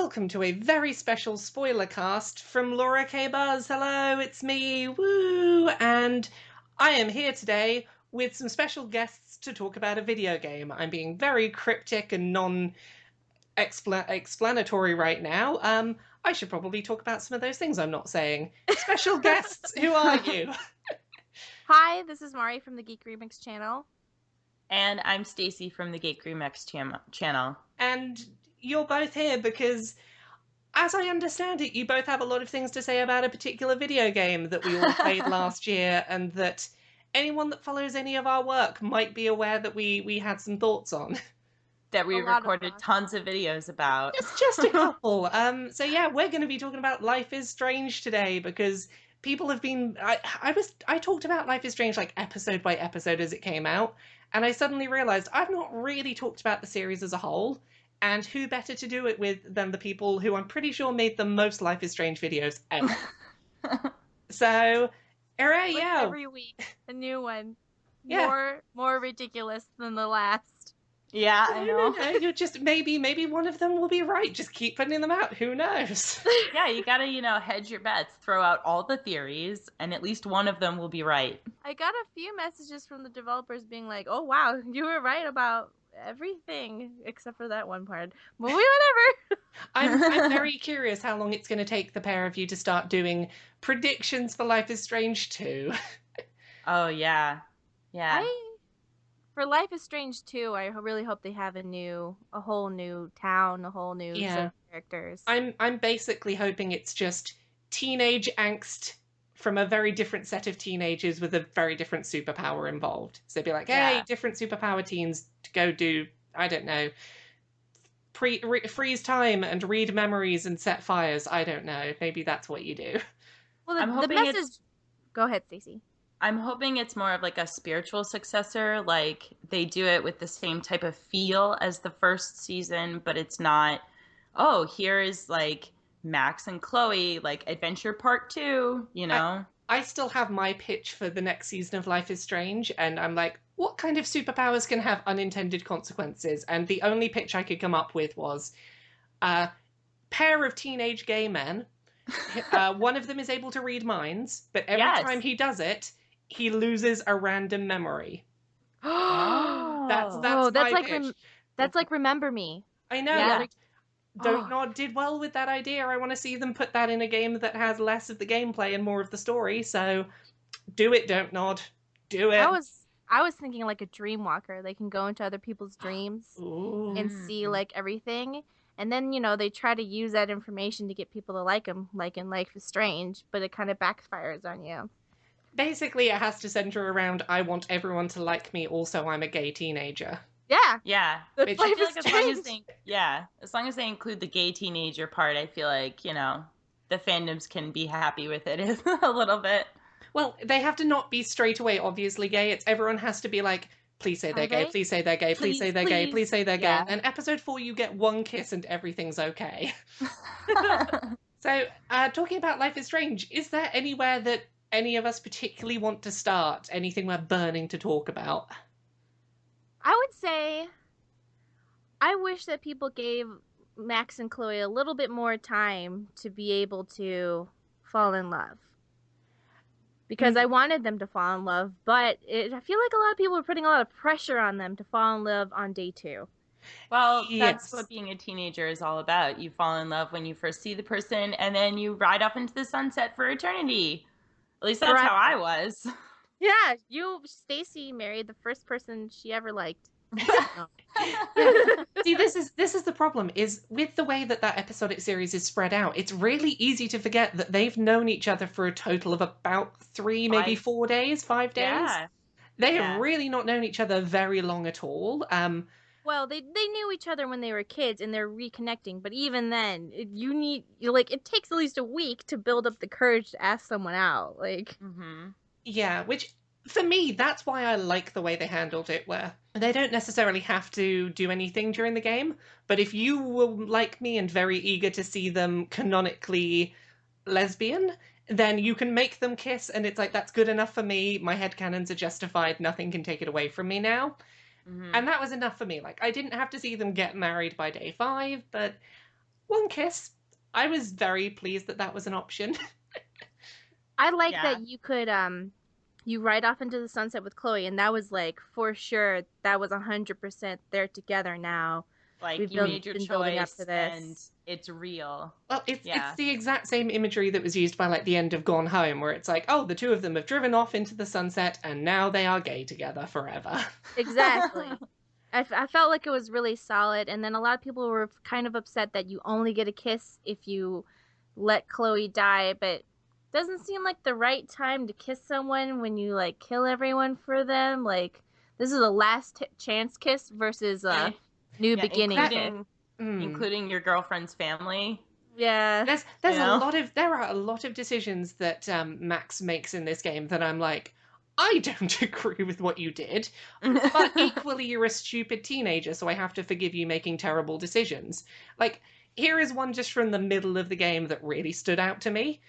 welcome to a very special Spoilercast from LauraKBuzz. Hello, it's me, woo! And I am here today with some special guests to talk about a video game. I'm being very cryptic and non-explanatory right now. I should probably talk about some of those things I'm not saying. Special guests, who are you? Hi, this is Mari from the Geek Remix channel. And I'm Stacy from the Geek Remix channel. And you're both here because, as I understand it, you both have a lot of things to say about a particular video game that we all played last year, and that anyone that follows any of our work might be aware that we had some thoughts on. That we recorded tons of videos about. Just a couple. So yeah, we're going to be talking about Life is Strange today because people have been... I talked about Life is Strange like episode by episode as it came out, and I suddenly realised I've not really talked about the series as a whole. And who better to do it with than the people who I'm pretty sure made the most Life is Strange videos ever. So, yeah. Every week, a new one. Yeah. More ridiculous than the last. Yeah, I know. You're just, maybe one of them will be right. Just keep putting them out. Who knows? Yeah, you gotta, hedge your bets. Throw out all the theories, and at least one of them will be right. I got a few messages from the developers being like, oh, wow, you were right about everything except for that one part. But whatever. I'm very curious how long it's going to take the pair of you to start doing predictions for Life is Strange 2. Oh, yeah. Yeah. For Life is Strange 2, I really hope they have a whole new town, a whole new set of characters. I'm basically hoping it's just teenage angst from a very different set of teenagers with a very different superpower involved. So be like, hey, different superpower teens to go do, I don't know, freeze time and read memories and set fires. I don't know. Maybe that's what you do. Well, the message... Go ahead, Stacey. I'm hoping it's more of like a spiritual successor. Like they do it with the same type of feel as the first season, but it's not, oh, here is like Max and Chloe, like Adventure Part 2, I still have my pitch for the next season of Life is Strange, and I'm like, what kind of superpowers can have unintended consequences? And the only pitch I could come up with was a pair of teenage gay men. One of them is able to read minds, but every time he does it, he loses a random memory. That's my pitch. That's like Remember Me. I know. Yeah. Don't Nod did well with that idea. I want to see them put that in a game that has less of the gameplay and more of the story. So, do it, Don't Nod. Do it. I was thinking like a dream walker. They can go into other people's dreams and see like everything. And then, they try to use that information to get people to like them, like in Life is Strange, but it kind of backfires on you. Basically, it has to center around, I want everyone to like me, also I'm a gay teenager. Yeah. Yeah. I feel like as long as they include the gay teenager part, I feel like, the fandoms can be happy with it a little bit. Well, they have to not be straight away obviously gay. Everyone has to be like, please say they're gay, please say they're gay, please say they're gay, please say they're gay. And episode 4 you get one kiss and everything's okay. So, talking about Life is Strange, is there anywhere that any of us particularly want to start? Anything we're burning to talk about? I would say I wish that people gave Max and Chloe a little bit more time to be able to fall in love. Because I wanted them to fall in love, but I feel like a lot of people are putting a lot of pressure on them to fall in love on day 2. Well, that's what being a teenager is all about. You fall in love when you first see the person, and then you ride off into the sunset for eternity. At least that's how I was. Yeah, Stacy, married the first person she ever liked. See, this is the problem, is with the way that episodic series is spread out, it's really easy to forget that they've known each other for a total of about 3, maybe 5 days. Yeah. They have really not known each other very long at all. Well, they knew each other when they were kids, and they're reconnecting. But even then, it takes at least a week to build up the courage to ask someone out. Yeah, which for me, that's why I like the way they handled it, where they don't necessarily have to do anything during the game. But if you were like me and very eager to see them canonically lesbian, then you can make them kiss, and it's like, that's good enough for me. My headcanons are justified. Nothing can take it away from me now. And that was enough for me. Like, I didn't have to see them get married by day 5, but one kiss. I was very pleased that that was an option. I like Yeah. that you could you ride off into the sunset with Chloe, and that was like for sure that was 100% they're together now. Like We've you made your been building up to choice this. and it's real. Well, it's Yeah. the exact same imagery that was used by like the end of Gone Home, where it's like, oh, the two of them have driven off into the sunset, and now they are gay together forever. Exactly. I felt like it was really solid, and then a lot of people were kind of upset that you only get a kiss if you let Chloe die, but doesn't seem like the right time to kiss someone when you like kill everyone for them. Like this is a last chance kiss versus a new beginning including, kiss. including your girlfriend's family. Yeah. There's You know? there are a lot of decisions that Max makes in this game that I'm like, I don't agree with what you did, but equally you're a stupid teenager, so I have to forgive you making terrible decisions. Like, here is one just from the middle of the game that really stood out to me.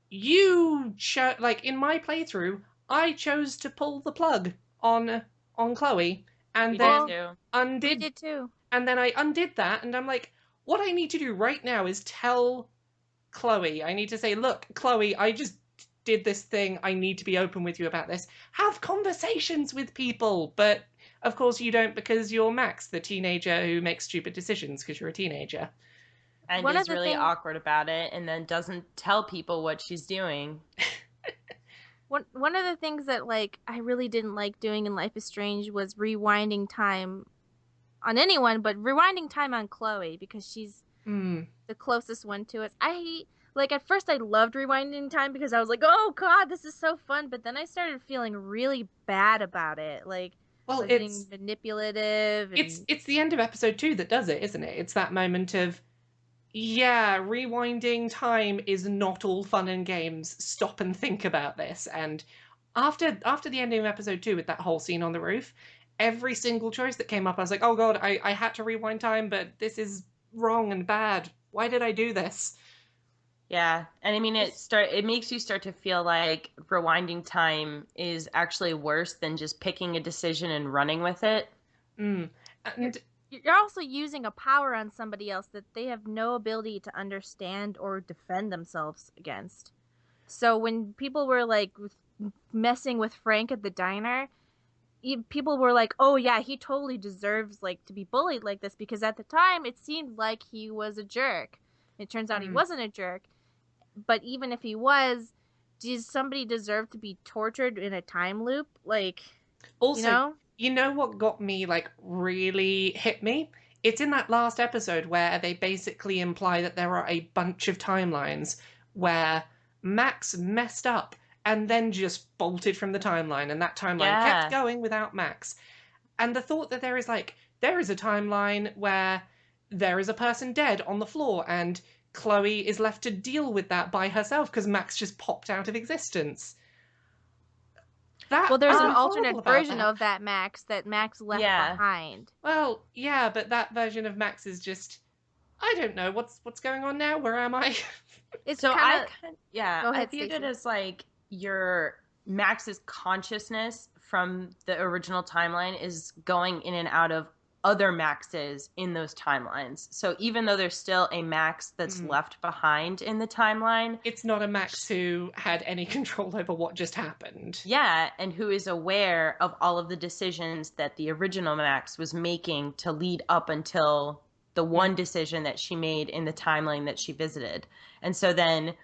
You like in my playthrough, I chose to pull the plug on Chloe and We then did too. We undid, did too. and then I undid that, and I'm like, what I need to do right now is tell Chloe. I need to say, look, Chloe, I just did this thing. I need to be open with you about this. Have conversations with people. But of course you don't, because you're Max, the teenager who makes stupid decisions because you're a teenager. And One of is the really things- awkward about it and then doesn't tell people what she's doing. One of the things that like I really didn't like doing in Life is Strange was rewinding time on anyone, but rewinding time on Chloe because she's the closest one to us. Like at first I loved rewinding time because I was like, oh god, this is so fun, but then I started feeling really bad about it. Like, Well, was being manipulative. And... It's the end of episode 2 that does it, isn't it? It's that moment of, yeah, rewinding time is not all fun and games. Stop and think about this. And after the ending of episode 2 with that whole scene on the roof, every single choice that came up, I was like, oh god, I had to rewind time, but this is wrong and bad. Why did I do this? Yeah, and I mean it makes you start to feel like rewinding time is actually worse than just picking a decision and running with it. And you're also using a power on somebody else that they have no ability to understand or defend themselves against. So when people were like messing with Frank at the diner, people were like, oh yeah, he totally deserves like to be bullied like this, because at the time it seemed like he was a jerk. It turns out he wasn't a jerk. But even if he was, does somebody deserve to be tortured in a time loop? Like, also, you know what got me, like, really hit me? It's in that last episode where they basically imply that there are a bunch of timelines where Max messed up and then just bolted from the timeline, and that timeline kept going without Max. And the thought that there is a timeline where there is a person dead on the floor and Chloe is left to deal with that by herself because Max just popped out of existence. Well, there's an alternate version of that Max that Max left behind. Well, yeah, but that version of Max is just, I don't know, what's going on now? Where am I? It's so kinda... I viewed it as like your Max's consciousness from the original timeline is going in and out of other Maxes in those timelines. So even though there's still a Max that's left behind in the timeline, it's not a Max who had any control over what just happened. Yeah, and who is aware of all of the decisions that the original Max was making to lead up until the one decision that she made in the timeline that she visited. And so then,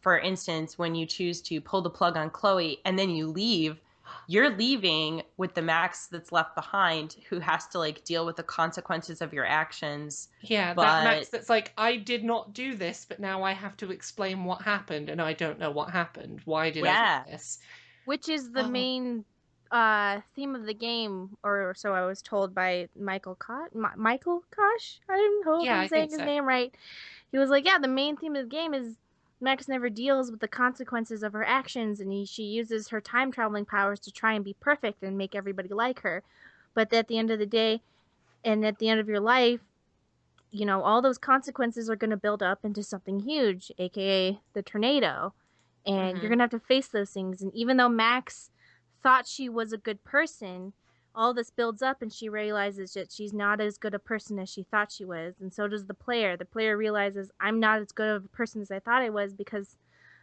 for instance, when you choose to pull the plug on Chloe and then you leave, you're leaving with the Max that's left behind who has to like deal with the consequences of your actions. Yeah, that Max that's like, I did not do this, but now I have to explain what happened and I don't know what happened. Why did I do this? Which is the main theme of the game, or so I was told by Michael Kosh. I don't know if I'm saying his name right. He was like, yeah, the main theme of the game is Max never deals with the consequences of her actions, and she uses her time traveling powers to try and be perfect and make everybody like her. But at the end of the day, and at the end of your life, all those consequences are going to build up into something huge, aka the tornado. And you're going to have to face those things. And even though Max thought she was a good person, all this builds up and she realizes that she's not as good a person as she thought she was, and so does the player. The player realizes, I'm not as good of a person as I thought I was because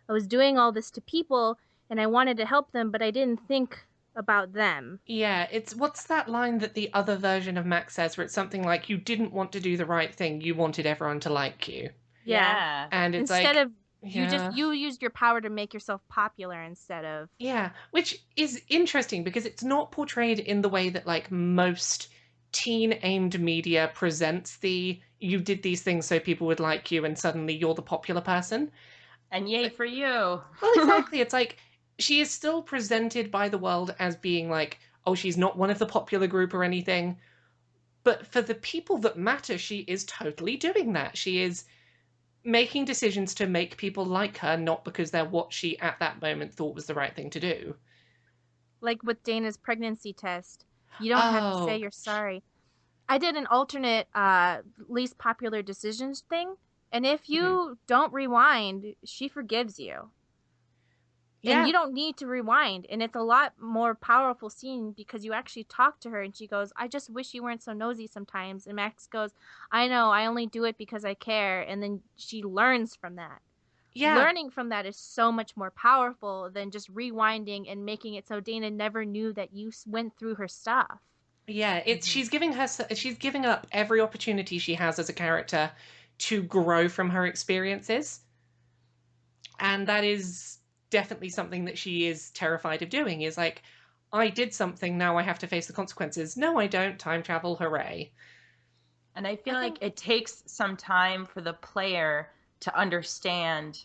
I was doing all this to people and I wanted to help them, but I didn't think about them. Yeah, it's what's that line that the other version of Max says where it's something like, you didn't want to do the right thing, you wanted everyone to like you. Yeah. And it's Instead like, of you used your power to make yourself popular instead of. Yeah, which is interesting because it's not portrayed in the way that like most teen-aimed media presents the you did these things so people would like you and suddenly you're the popular person. And yay for you. Well, exactly. It's like she is still presented by the world as being like, oh, she's not one of the popular group or anything. But for the people that matter, she is totally doing that. She is making decisions to make people like her, not because they're what she at that moment thought was the right thing to do. Like with Dana's pregnancy test. You don't have to say you're sorry. I did an alternate least popular decisions thing, and if you don't rewind, she forgives you. Yeah. And you don't need to rewind, and it's a lot more powerful scene because you actually talk to her and she goes, I just wish you weren't so nosy sometimes. And Max goes, I know, I only do it because I care. And then she learns from that. Yeah. Learning from that is so much more powerful than just rewinding and making it so Dana never knew that you went through her stuff. Yeah, it's she's giving up every opportunity she has as a character to grow from her experiences. And that is definitely something that she is terrified of doing, is like, I did something, now I have to face the consequences. No, I don't. Time travel, hooray. And I feel like it takes some time for the player to understand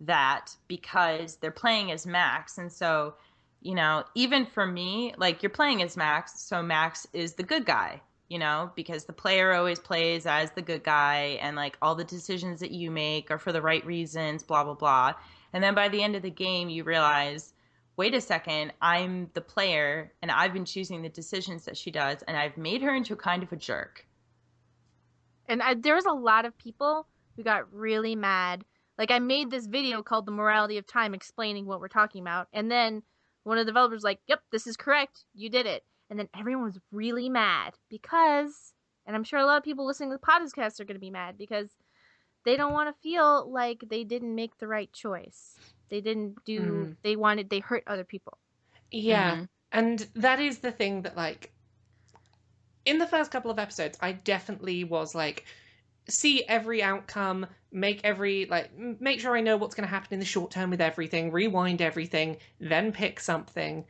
that because they're playing as Max. And so, you know, even for me, like, you're playing as Max, so Max is the good guy, you know, because the player always plays as the good guy and like all the decisions that you make are for the right reasons, blah, blah, blah. And then by the end of the game, you realize, wait a second, I'm the player and I've been choosing the decisions that she does and I've made her into kind of a jerk. And there was a lot of people who got really mad. Like, I made this video called The Morality of Time explaining what we're talking about. And then one of the developers was like, yep, this is correct. You did it. And then everyone was really mad because, and I'm sure a lot of people listening to the podcast are going to be mad because they don't want to feel like they didn't make the right choice. They didn't do, they hurt other people. Yeah. And that is the thing that, like, in the first couple of episodes, I definitely was like, see every outcome, make sure I know what's going to happen in the short term with everything, rewind everything, then pick something.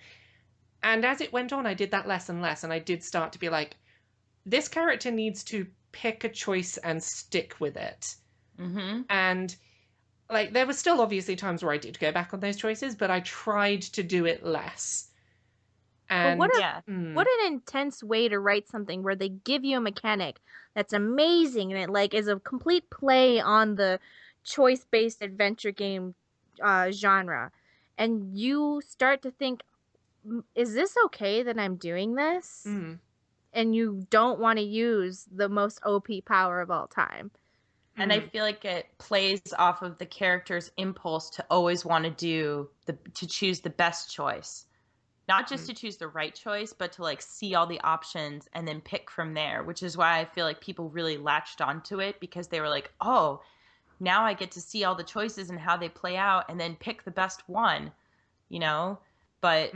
And as it went on, I did that less and less, and I did start to be like, this character needs to pick a choice and stick with it. And like, there were still obviously times where I did go back on those choices, but I tried to do it less. And what an intense way to write something where they give you a mechanic that's amazing and it like is a complete play on the choice-based adventure game genre, and you start to think, is this okay that I'm doing this? And you don't want to use the most OP power of all time. And I feel like it plays off of the character's impulse to always want to choose the best choice. Not just to choose the right choice, but to like see all the options and then pick from there, which is why I feel like people really latched onto it because they were like, oh, now I get to see all the choices and how they play out and then pick the best one, you know? But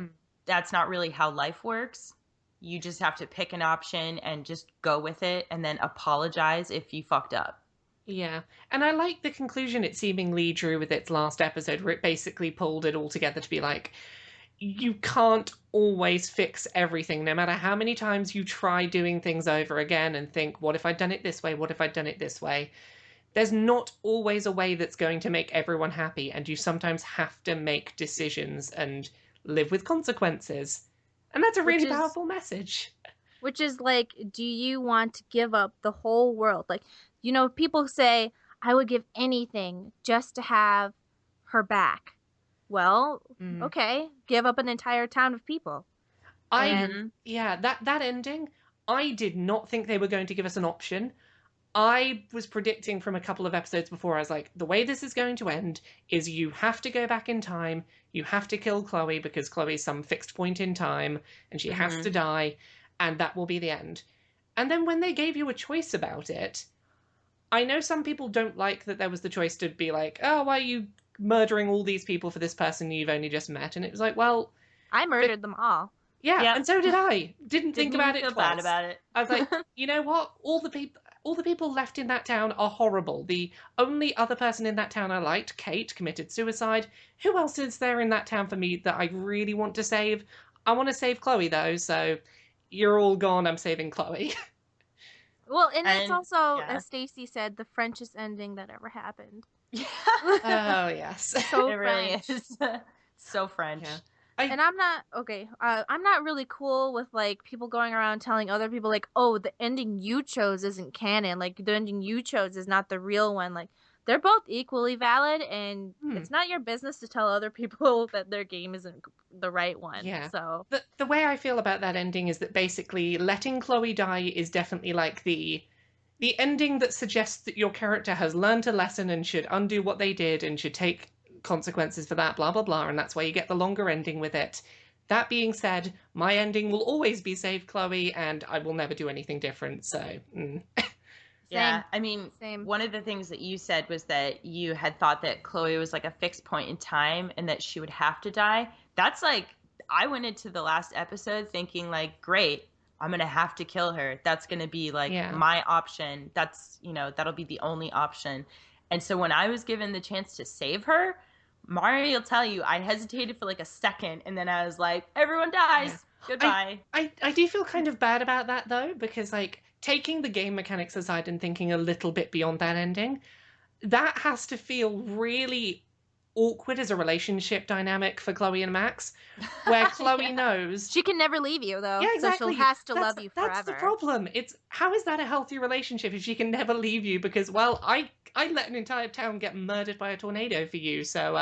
that's not really how life works. You just have to pick an option and just go with it and then apologize if you fucked up. Yeah, and I like the conclusion it seemingly drew with its last episode, where it basically pulled it all together to be like, you can't always fix everything, no matter how many times you try doing things over again and think, what if I'd done it this way? What if I'd done it this way? There's not always a way that's going to make everyone happy, and you sometimes have to make decisions and live with consequences. And that's a really powerful message. Which is like, do you want to give up the whole world? Like, you know, people say, I would give anything just to have her back. Well, okay, give up an entire town of people. That ending, I did not think they were going to give us an option. I was predicting from a couple of episodes before, I was like, the way this is going to end is you have to go back in time, you have to kill Chloe because Chloe's some fixed point in time, and she has to die. and that will be the end. And then when they gave you a choice about it, I know some people don't like that there was the choice to be like, oh, why are you murdering all these people for this person you've only just met? And it was like, well, I murdered them all. yeah, Yep. and so did I. Didn't think about even it feel twice. bad about it. I was like, you know what? All the people left in that town are horrible. The only other person in that town I liked, Kate, committed suicide. Who else is there in that town for me that I really want to save? I want to save Chloe though, so you're all gone. I'm saving Chloe. Well, and it's And- also, yeah. as Stacy said, the Frenchest ending that ever happened. Oh yes. So It really French. is. So French. Yeah. And I'm not I'm not really cool with like people going around telling other people like, oh, the ending you chose isn't canon. Like the ending you chose is not the real one. Like they're both equally valid, and it's not your business to tell other people that their game isn't the right one. Yeah. So The way I feel about that ending is that basically letting Chloe die is definitely like the ending that suggests that your character has learned a lesson and should undo what they did and should take consequences for that, blah blah blah, and that's why you get the longer ending with it. That being said, my ending will always be save Chloe, and I will never do anything different. So Yeah, Same. I mean, Same. one of the things that you said was that you had thought that Chloe was like a fixed point in time and that she would have to die. That's like, I went into the last episode thinking like, great, I'm going to have to kill her. That's going to be like Yeah. my option. That's, that'll be the only option. And so when I was given the chance to save her, Mari will tell you, I hesitated for like a second and then I was like, everyone dies. Goodbye. I do feel kind of bad about that though, because like taking the game mechanics aside and thinking a little bit beyond that ending, that has to feel really awkward as a relationship dynamic for Chloe and Max, where Chloe Yeah. knows she can never leave you though. yeah, exactly. So she has to That's- love you That's forever. the problem. It's how is that a healthy relationship if she can never leave you? Because well, I let an entire town get murdered by a tornado for you, so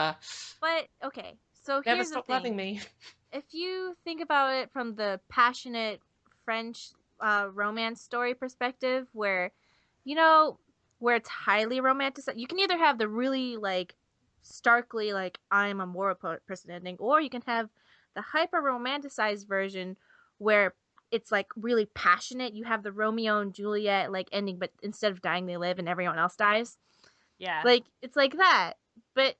But okay, so never here's the stop thing. loving me. If you think about it from the passionate French romance story perspective, where where it's highly romanticized, you can either have the really like starkly like I'm a moral person ending, or you can have the hyper romanticized version where it's like really passionate. You have the Romeo and Juliet like ending, but instead of dying they live and everyone else dies. Yeah. Like it's like that. But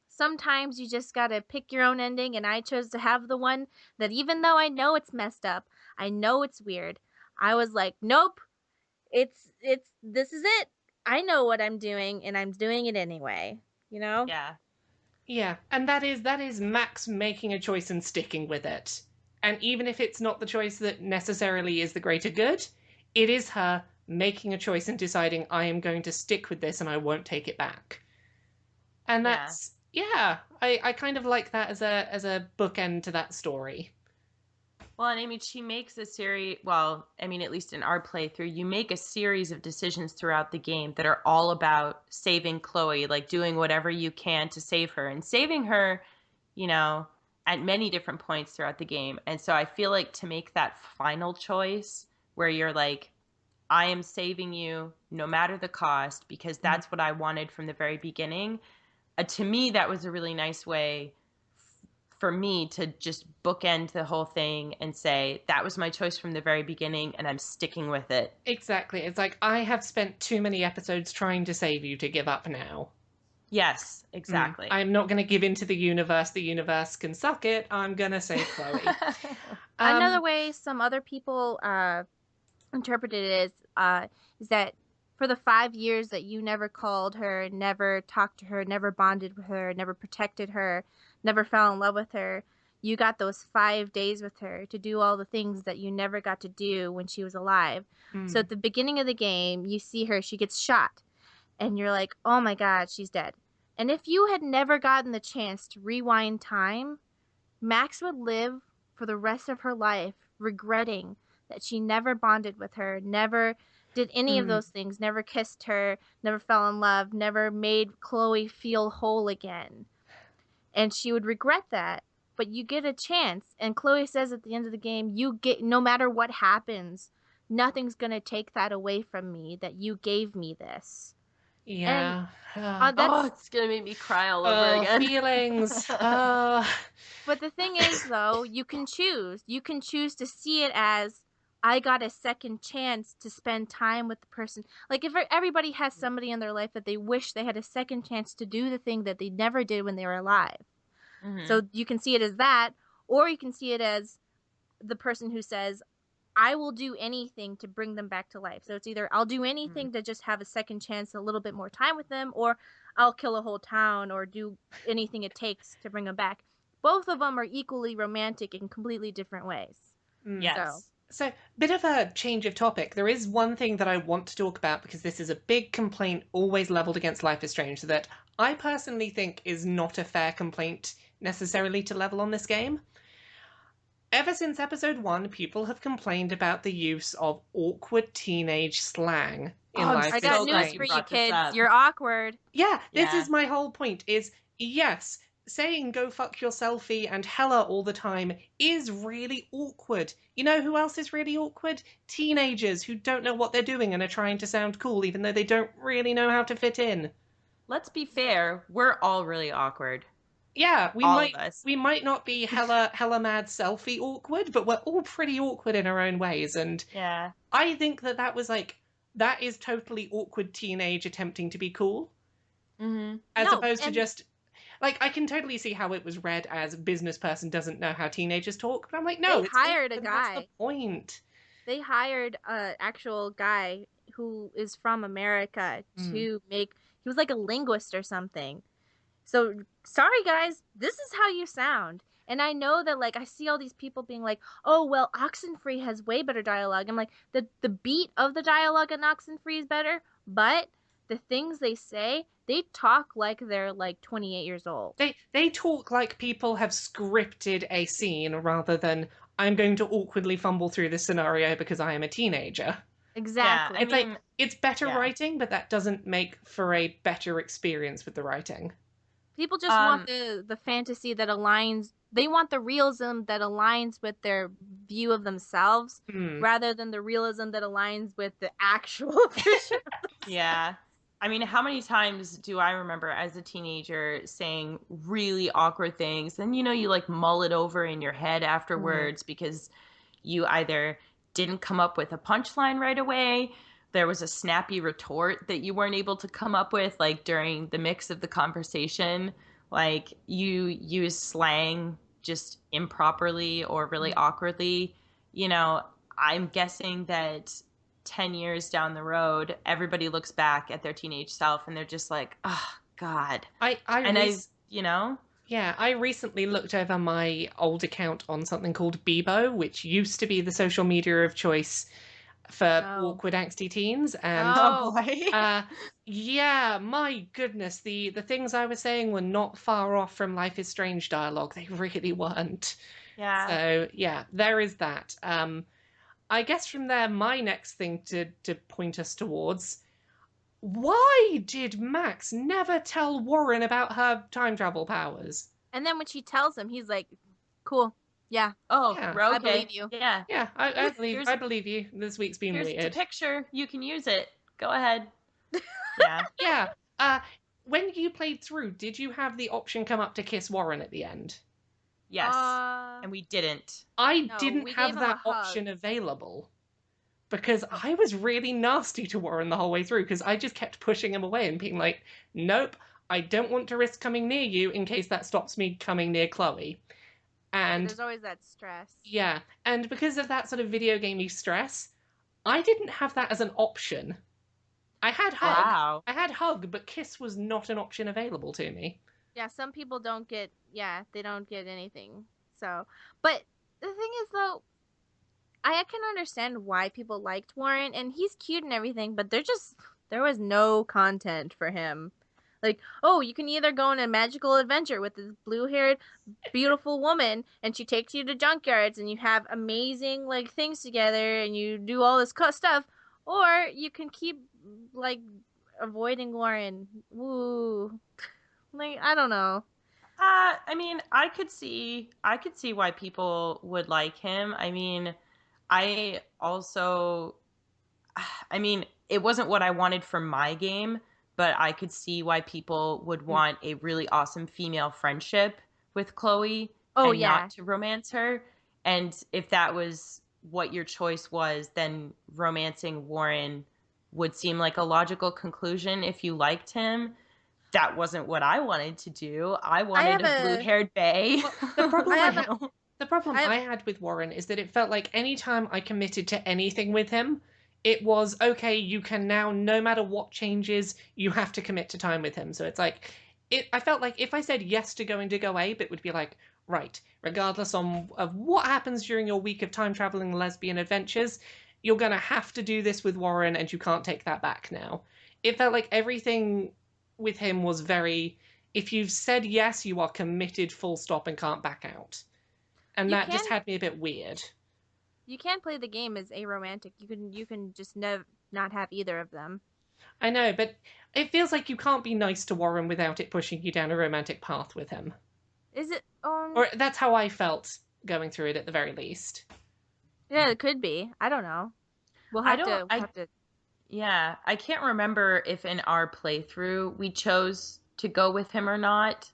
sometimes you just gotta pick your own ending, and I chose to have the one that, even though I know it's messed up, I know it's weird, I was like, nope, it's this is it. I know what I'm doing, and I'm doing it anyway. Yeah. Yeah, and that is Max making a choice and sticking with it. And even if it's not the choice that necessarily is the greater good, it is her making a choice and deciding I am going to stick with this and I won't take it back. And Yeah. that's I kind of like that as a bookend to that story. Well, and I mean, she makes a series, well, I mean, at least in our playthrough, you make a series of decisions throughout the game that are all about saving Chloe, like doing whatever you can to save her and saving her, at many different points throughout the game. And so I feel like to make that final choice where you're like, I am saving you no matter the cost, because that's what I wanted from the very beginning. To me, that was a really nice way for me to just bookend the whole thing and say that was my choice from the very beginning and I'm sticking with it. Exactly. It's like I have spent too many episodes trying to save you to give up now. Yes, exactly. I'm not going to give in to the universe. The universe can suck it. I'm going to save Chloe. Another way some other people interpreted it is that for the 5 years that you never called her, never talked to her, never bonded with her, never protected her, never fell in love with her, you got those 5 days with her to do all the things that you never got to do when she was alive. So at the beginning of the game, you see her, she gets shot, and you're like, oh my God, she's dead. And if you had never gotten the chance to rewind time, Max would live for the rest of her life regretting that she never bonded with her, never did any of those things, never kissed her, never fell in love, never made Chloe feel whole again. And she would regret that. But you get a chance, and Chloe says at the end of the game, no matter what happens, nothing's going to take that away from me, that you gave me this. Yeah. That's it's gonna make me cry all over again. Feelings. But the thing is, though, you can choose. You can choose to see it as I got a second chance to spend time with the person. Like, if everybody has somebody in their life that they wish they had a second chance to do the thing that they never did when they were alive. Mhm. So you can see it as that, or you can see it as the person who says, I will do anything to bring them back to life. So it's either I'll do anything to just have a second chance, a little bit more time with them, or I'll kill a whole town or do anything it takes to bring them back. Both of them are equally romantic in completely different ways. Yes. So, bit of a change of topic. There is one thing that I want to talk about because this is a big complaint always leveled against Life is Strange that I personally think is not a fair complaint necessarily to level on this game. Ever since episode 1, people have complained about the use of awkward teenage slang in I'm Life I is got so glad news Strange. for you, brought this kids. up. You're awkward. Yeah, this Yeah. is my whole point is, yes, saying go fuck your selfie and hella all the time is really awkward. You know who else is really awkward? Teenagers who don't know what they're doing and are trying to sound cool even though they don't really know how to fit in. Let's be fair, we're all really awkward. Yeah, we All might of us. we might not be hella mad selfie awkward, but we're all pretty awkward in our own ways, and Yeah. I think that was like that is totally awkward teenage attempting to be cool. Mm-hmm. As No, opposed to and- just like I can totally see how it was read as business person doesn't know how teenagers talk, but I'm like, no, They it's hired a awkward, what's guy. the point? They hired an actual guy who is from America to make. He was like a linguist or something. So sorry, guys, this is how you sound. And I know that, like, I see all these people being like, "Oh, well, Oxenfree has way better dialogue." I'm like, the beat of the dialogue in Oxenfree is better, but the things they say, they talk like they're like 28 years old. They talk like people have scripted a scene rather than I'm going to awkwardly fumble through this scenario because I am a teenager. Exactly. I It's mean, like it's better yeah. writing, but that doesn't make for a better experience with the writing. People just want the fantasy that aligns. They want the realism that aligns with their view of themselves, rather than the realism that aligns with the actual vision. Yeah. I mean, how many times do I remember as a teenager saying really awkward things and you like mull it over in your head afterwards because you either didn't come up with a punchline right away, there was a snappy retort that you weren't able to come up with like during the mix of the conversation, like you use slang just improperly or really awkwardly. I'm guessing that 10 years down the road, everybody looks back at their teenage self and they're just like, oh, God. Yeah, I recently looked over my old account on something called Bebo, which used to be the social media of choice for awkward, angsty teens. And yeah, my goodness, the things I was saying were not far off from Life is Strange dialogue. They really weren't. Yeah. So yeah, there is that. I guess from there, my next thing to point us towards, why did Max never tell Warren about her time travel powers? And then when she tells him, he's like, "Cool, yeah, Oh, Yeah. okay. I believe you." Yeah. Yeah, I believe you. This week's been Here's weird. the picture. You can use it. Go ahead. Yeah. Yeah. When you played through, did you have the option come up to kiss Warren at the end? Yes. And we didn't. I No, didn't we have gave him that a hug. option available. Because I was really nasty to Warren the whole way through, because I just kept pushing him away and being like, nope, I don't want to risk coming near you in case that stops me coming near Chloe. And there's always that stress. yeah, and because of that sort of video gamey stress, I didn't have that as an option. I had hug, but kiss was not an option available to me. Yeah, some people don't get. Yeah, they don't get anything. So, but the thing is, though, I can understand why people liked Warren, and he's cute and everything, but there was no content for him. Like, oh, you can either go on a magical adventure with this blue-haired, beautiful woman, and she takes you to junkyards, and you have amazing, like, things together, and you do all this stuff, or you can keep, like, avoiding Warren. Woo. Like, I don't know. I mean, I could see why people would like him. I mean, it wasn't what I wanted from my game, but I could see why people would want a really awesome female friendship with Chloe not to romance her. And if that was what your choice was, then romancing Warren would seem like a logical conclusion if you liked him. That wasn't what I wanted to do. I wanted a blue-haired bae. Well, the problem I had with Warren is that it felt like anytime I committed to anything with him, it was, okay, you can now, no matter what changes, you have to commit to time with him. So it's like, I felt like if I said yes to going to Go Abe, it would be like, right, regardless of what happens during your week of time traveling lesbian adventures, you're going to have to do this with Warren and you can't take that back now. It felt like everything with him was very, if you've said yes, you are committed full stop and can't back out. And that just had me a bit weird. You can play the game as aromantic. You can just not have either of them. I know, but it feels like you can't be nice to Warren without it pushing you down a romantic path with him. Is it? Or that's how I felt going through it at the very least. Yeah, it could be. I don't know. We'll have to. Yeah, I can't remember if in our playthrough we chose to go with him or not.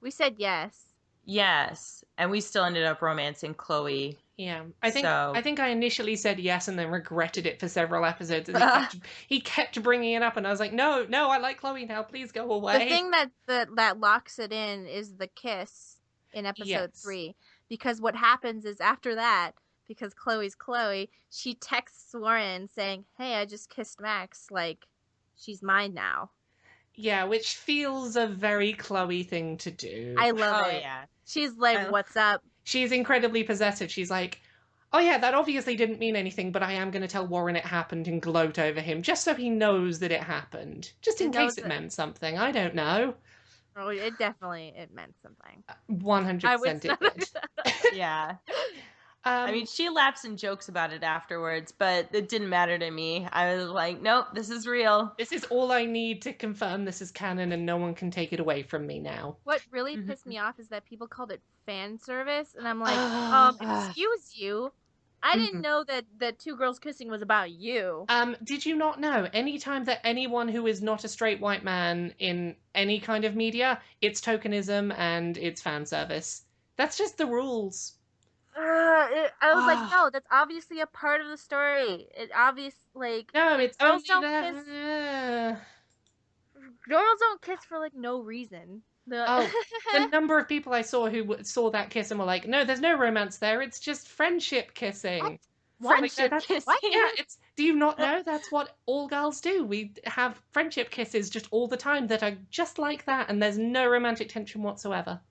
We said yes. Yes, and we still ended up romancing Chloe. Yeah, I think I initially said yes and then regretted it for several episodes. And he kept bringing it up, and I was like, no, I like Chloe now. Please go away. The thing that locks it in is the kiss in episode 3, because what happens is after that, because Chloe's Chloe, she texts Warren saying, "Hey, I just kissed Max. Like, she's mine now." Yeah, which feels a very Chloe thing to do. I love it. Yeah. She's like, "What's up?" She's incredibly possessive. She's like, "Oh yeah, that obviously didn't mean anything, but I am going to tell Warren it happened and gloat over him, just so he knows that it happened. Just in case it meant something. I don't know." Oh, it meant something. 100% it did. Yeah. I mean, she laughs and jokes about it afterwards, but it didn't matter to me. I was like, nope, this is real. This is all I need to confirm this is canon, and no one can take it away from me now. What really pissed me off is that people called it fan service, and I'm like, excuse you? I didn't know that two girls kissing was about you. Did you not know? Anytime that anyone who is not a straight white man in any kind of media, it's tokenism and it's fan service. That's just the rules. I was like, no, that's obviously a part of the story. No, it's girls only don't kiss. Girls don't kiss for like no reason. The number of people I saw who saw that kiss and were like, no, there's no romance there. It's just friendship kissing. What? Friendship kissing? What? Yeah, do you not know? That's what all girls do. We have friendship kisses just all the time that are just like that, and there's no romantic tension whatsoever.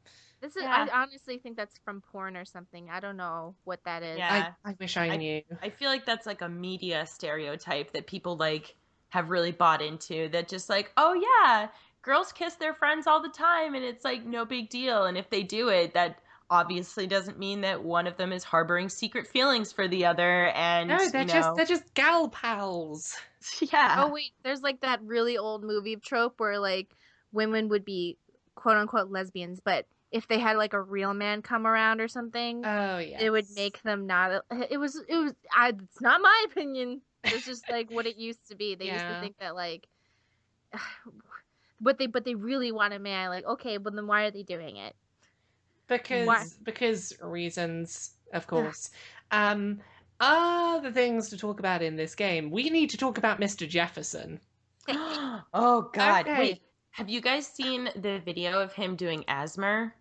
I honestly think that's from porn or something. I don't know what that is. Yeah. I wish I knew. I feel like that's like a media stereotype that people like have really bought into, that just like, oh yeah, girls kiss their friends all the time and it's like no big deal. And if they do it, that obviously doesn't mean that one of them is harboring secret feelings for the other. And no, they're just gal pals. Yeah. Oh wait, there's like that really old movie trope where like women would be quote unquote lesbians, but if they had like a real man come around or something, it would make them not. It's not my opinion. It's just like what it used to be. They used to think that like, but they really want a man. Like, okay, but then why are they doing it? Because reasons, of course. Other things to talk about in this game. We need to talk about Mr. Jefferson. Oh God! Okay. Wait. Have you guys seen the video of him doing Asmer?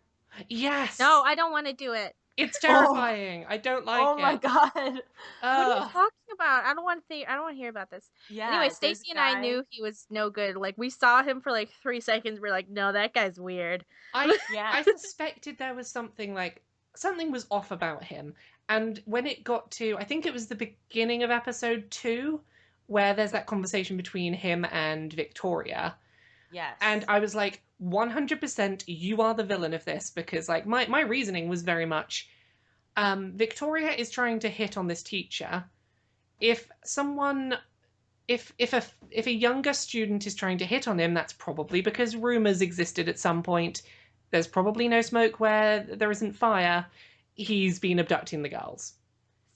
Yes. No, I don't want to do it. It's terrifying. I don't like it. Oh my God. What are you talking about? I don't want to hear about this. Yeah. Anyway, Stacy and I knew he was no good. Like, we saw him for like 3 seconds. We're like, no, that guy's weird. I suspected there was something was off about him. And when it got to, I think it was the beginning of episode 2, where there's that conversation between him and Victoria. Yes. And I was like, 100% you are the villain of this, because like my reasoning was very much Victoria is trying to hit on this teacher. If a younger student is trying to hit on him, that's probably because rumors existed at some point. There's probably no smoke where there isn't fire. He's been abducting the girls.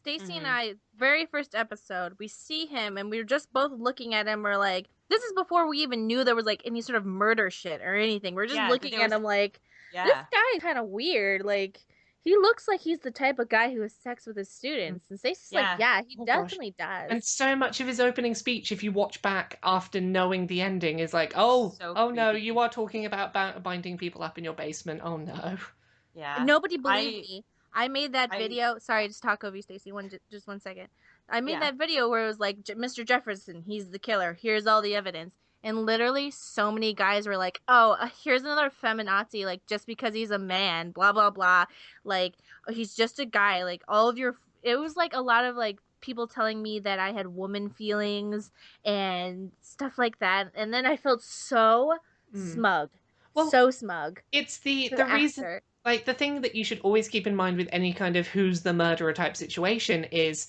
Stacy and I very first episode, we see him and we were just both looking at him. We're like, this is before we even knew there was like any sort of murder shit or anything. We're just looking at him like, this guy is kind of weird. Like, he looks like he's the type of guy who has sex with his students. And Stacey's like, yeah, he definitely does. And so much of his opening speech, if you watch back after knowing the ending, is like, oh no, you are talking about binding people up in your basement. Oh no. Yeah. Nobody believed me. I made that video. Sorry, just talk over you, Stacey. Just 1 second. I made that video where it was like, Mr. Jefferson, he's the killer. Here's all the evidence. And literally so many guys were like, oh, here's another feminazi, like, just because he's a man, blah, blah, blah. Like, oh, he's just a guy. Like, all of your... It was like a lot of, like, people telling me that I had woman feelings and stuff like that. And then I felt so smug. Well, so smug. It's the reason... Like, the thing that you should always keep in mind with any kind of who's the murderer type situation is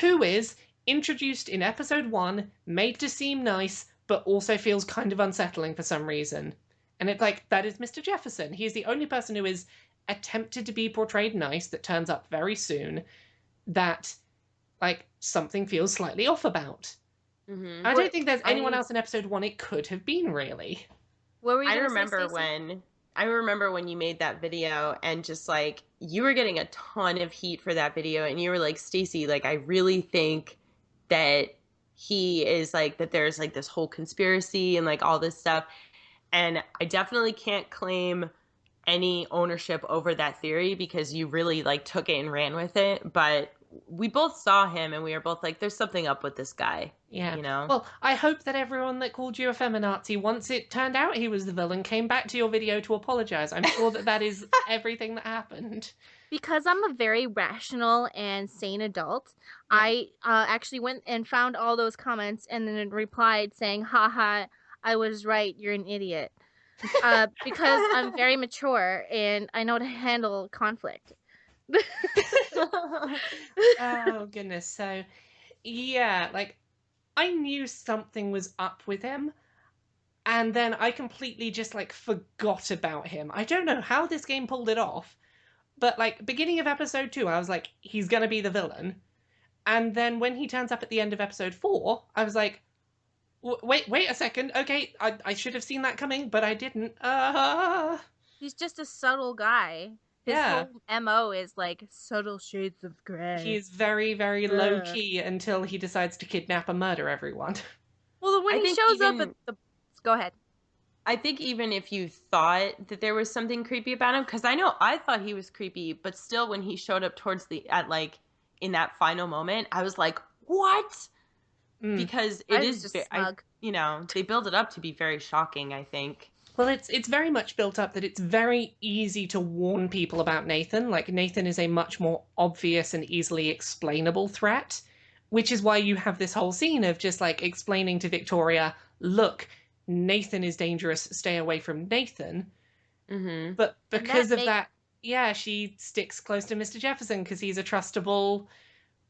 who is introduced in episode 1, made to seem nice, but also feels kind of unsettling for some reason. And it's like, that is Mr. Jefferson. He is the only person who is attempted to be portrayed nice that turns up very soon that, like, something feels slightly off about. Mm-hmm. I don't think there's anyone else in episode 1 it could have been, really. What were you gonna say, I remember when you made that video and just like you were getting a ton of heat for that video and you were like, Stacey, like I really think that he is like that there's like this whole conspiracy and like all this stuff. And I definitely can't claim any ownership over that theory because you really like took it and ran with it. But we both saw him and we were both like, there's something up with this guy. Yeah. You know? Well, I hope that everyone that called you a feminazi, once it turned out he was the villain, came back to your video to apologize. I'm sure that is everything that happened. Because I'm a very rational and sane adult, I actually went and found all those comments and then replied saying, haha, I was right, you're an idiot. Because I'm very mature and I know how to handle conflict. Oh, goodness. So, yeah, like, I knew something was up with him, and then I completely just, like, forgot about him. I don't know how this game pulled it off, but, like, beginning of episode 2, I was like, he's gonna be the villain. And then when he turns up at the end of episode 4, I was like, wait a second. Okay, I should have seen that coming, but I didn't. He's just a subtle guy. His whole MO is like subtle shades of grey. He's very, very low key until he decides to kidnap and murder everyone. Well, when he shows up at the... Go ahead. I think even if you thought that there was something creepy about him, because I know I thought he was creepy, but still when he showed up in that final moment, I was like, what? Because it is just smug. They build it up to be very shocking, I think. Well, it's very much built up that it's very easy to warn people about Nathan. Like, Nathan is a much more obvious and easily explainable threat, which is why you have this whole scene of just, like, explaining to Victoria, look, Nathan is dangerous, stay away from Nathan. Mm-hmm. But because of that, she sticks close to Mr. Jefferson because he's a trustable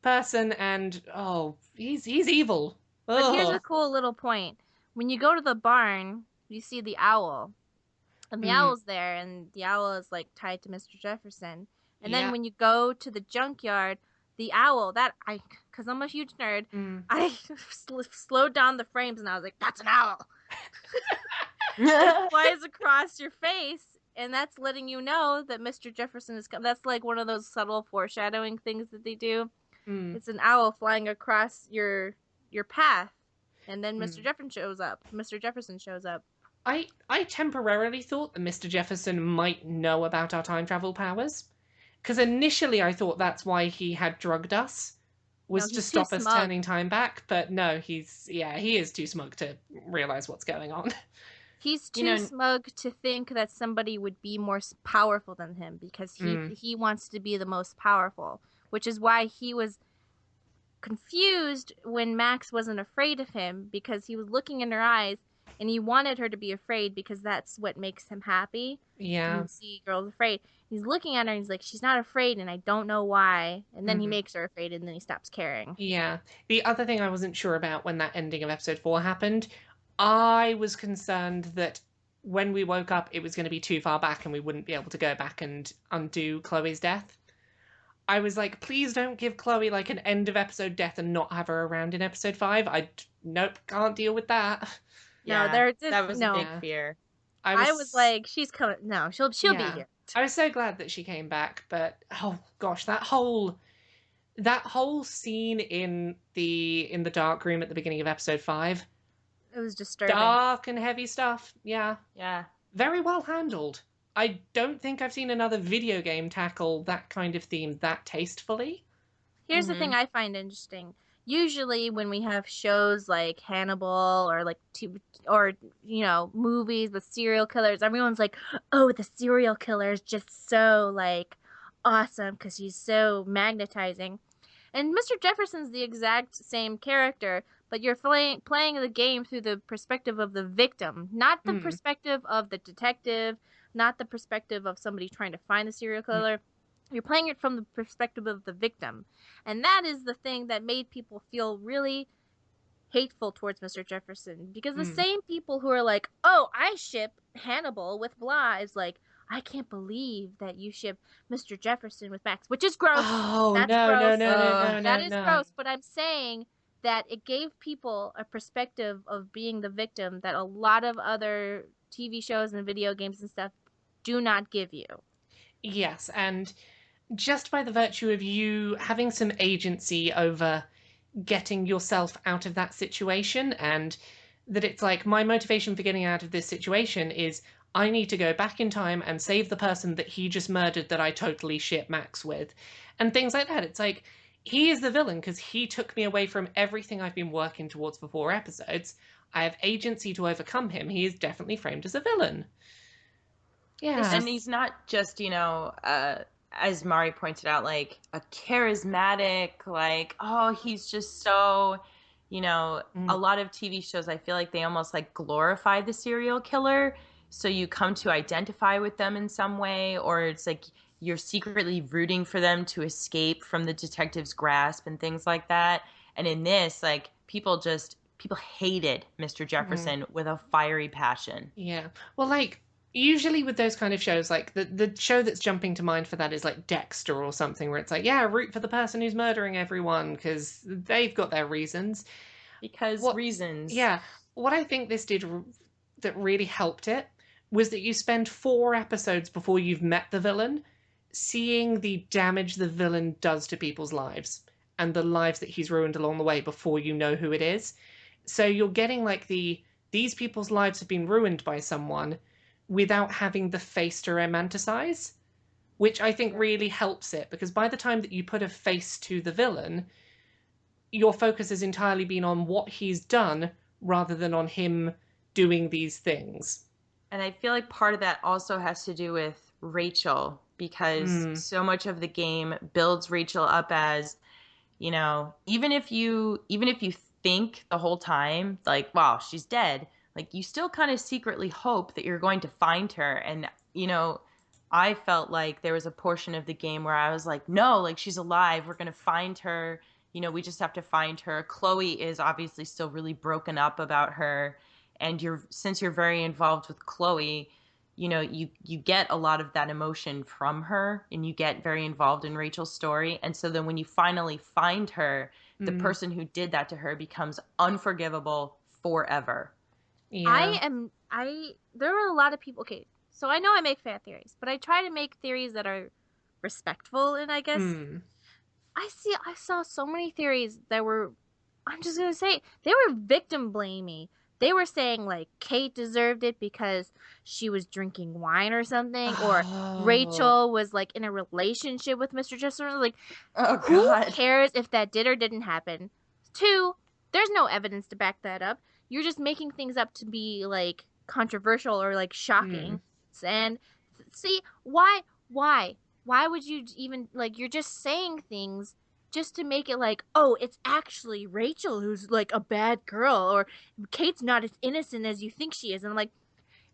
person and, he's evil. But here's a cool little point. When you go to the barn... you see the owl, and the owl's there, and the owl is like tied to Mr. Jefferson. And then when you go to the junkyard, the owl, because I'm a huge nerd, I slowed down the frames and I was like, that's an owl. It flies across your face, and that's letting you know that Mr. Jefferson is coming. That's like one of those subtle foreshadowing things that they do. It's an owl flying across your path, and then Mr. Jefferson shows up. I temporarily thought that Mr. Jefferson might know about our time travel powers. Because initially I thought that's why he had drugged us, was to stop us turning time back. But no, he is too smug to realize what's going on. He's too smug to think that somebody would be more powerful than him because he wants to be the most powerful, which is why he was confused when Max wasn't afraid of him because he was looking in her eyes. And he wanted her to be afraid because that's what makes him happy. Yeah. You see girls afraid. He's looking at her and he's like, she's not afraid and I don't know why. And then he makes her afraid and then he stops caring. Yeah. The other thing I wasn't sure about when that ending of episode 4 happened, I was concerned that when we woke up, it was going to be too far back and we wouldn't be able to go back and undo Chloe's death. I was like, please don't give Chloe like an end of episode death and not have her around in episode 5. Nope, can't deal with that. No, Yeah, there that was a big Yeah. fear. I was like, she's coming. No, she'll be Yeah. here. I was so glad that she came back, but oh gosh, that whole scene in the dark room at the beginning of episode 5, It was disturbing. dark and heavy stuff. Yeah. Yeah. Very well handled. I don't think I've seen another video game tackle that kind of theme that tastefully. Here's the thing I find interesting. Usually when we have shows like Hannibal or like movies with serial killers, everyone's like, "Oh, the serial killer is just so like awesome because he's so magnetizing." And Mr. Jefferson's the exact same character, but you're playing the game through the perspective of the victim, not the perspective of the detective, not the perspective of somebody trying to find the serial killer. You're playing it from the perspective of the victim. And that is the thing that made people feel really hateful towards Mr. Jefferson. Because the same people who are like, oh, I ship Hannibal with blah, is like, I can't believe that you ship Mr. Jefferson with Max, which is gross. Oh, That's no, gross. no. That is gross, but I'm saying that it gave people a perspective of being the victim that a lot of other TV shows and video games and stuff do not give you. Yes, and just by the virtue of you having some agency over getting yourself out of that situation, and that it's like, my motivation for getting out of this situation is I need to go back in time and save the person that he just murdered that I totally shit Max with, and things like that. It's like, he is the villain because he took me away from everything I've been working towards for 4 episodes. I have agency to overcome him. He is definitely framed as a villain. Yeah. And he's not just, as Mari pointed out, like a charismatic, like, oh, he's just so, a lot of TV shows, I feel like they almost like glorify the serial killer. So you come to identify with them in some way, or it's like you're secretly rooting for them to escape from the detective's grasp and things like that. And in this, like, people hated Mr. Jefferson with a fiery passion. Yeah. Well, like, usually with those kind of shows, like, the show that's jumping to mind for that is like Dexter or something, where it's like, yeah, root for the person who's murdering everyone because they've got their reasons. Reasons. Yeah. What I think this did that really helped it was that you spend 4 episodes before you've met the villain seeing the damage the villain does to people's lives and the lives that he's ruined along the way before you know who it is. So you're getting like these people's lives have been ruined by someone without having the face to romanticize, which I think really helps it, because by the time that you put a face to the villain, your focus has entirely been on what he's done rather than on him doing these things. And I feel like part of that also has to do with Rachel, because so much of the game builds Rachel up as, even if you think the whole time, like, wow, she's dead, like, you still kind of secretly hope that you're going to find her. And, I felt like there was a portion of the game where I was like, no, like, she's alive. We're going to find her. We just have to find her. Chloe is obviously still really broken up about her. And since you're very involved with Chloe, you get a lot of that emotion from her, and you get very involved in Rachel's story. And so then when you finally find her, the person who did that to her becomes unforgivable forever. Yeah. There are a lot of people, okay, so I know I make fan theories, but I try to make theories that are respectful, and I guess I saw so many theories that were, I'm just gonna say, they were victim blamey. They were saying like Kate deserved it because she was drinking wine or something, or Rachel was like in a relationship with Mr. Jefferson. Like, who cares if that did or didn't happen? 2, there's no evidence to back that up. You're just making things up to be like controversial or like shocking. And see, why would you even, like, you're just saying things just to make it like, oh, it's actually Rachel who's like a bad girl, or Kate's not as innocent as you think she is. And I'm like,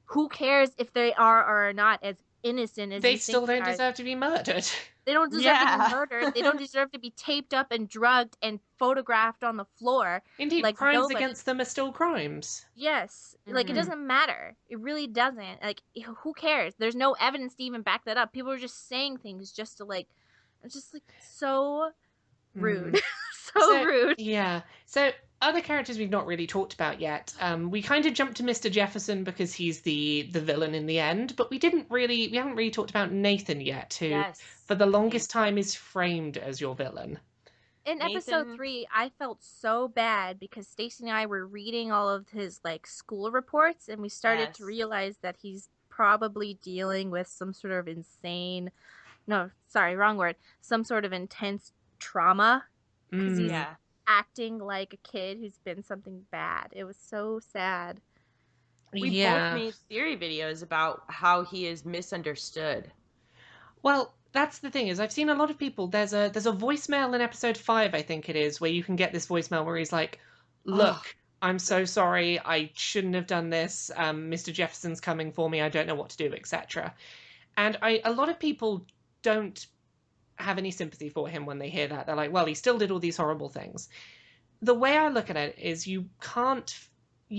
who cares if they are or are not as innocent as they still don't deserve to be murdered. They don't deserve to be murdered. They don't deserve to be taped up and drugged and photographed on the floor. Indeed, like, crimes against them are still crimes. Yes. Like, it doesn't matter. It really doesn't. Like, who cares? There's no evidence to even back that up. People are just saying things just to, like, It's just like so rude. Mm. So rude. Yeah. So other characters we've not really talked about yet. We kind of jumped to Mr. Jefferson because he's the villain in the end, but we haven't really talked about Nathan yet, who Yes. for the longest time is framed as your villain. In episode Nathan- 3, I felt so bad because Stacy and I were reading all of his like school reports, and we started to Yes. realize that he's probably dealing with some sort of insane, no, sorry, wrong word, some sort of intense trauma because he's Yeah. acting like a kid who's been something bad. It was so sad. We both made theory videos about how he is misunderstood. Well, that's the thing is I've seen a lot of people. There's a voicemail in episode 5, I think it is, where you can get this voicemail where he's like, "Look, I'm so sorry. I shouldn't have done this. Mr. Jefferson's coming for me. I don't know what to do, etc." And a lot of people don't have any sympathy for him when they hear that. They're like, "Well, he still did all these horrible things." The way I look at it is you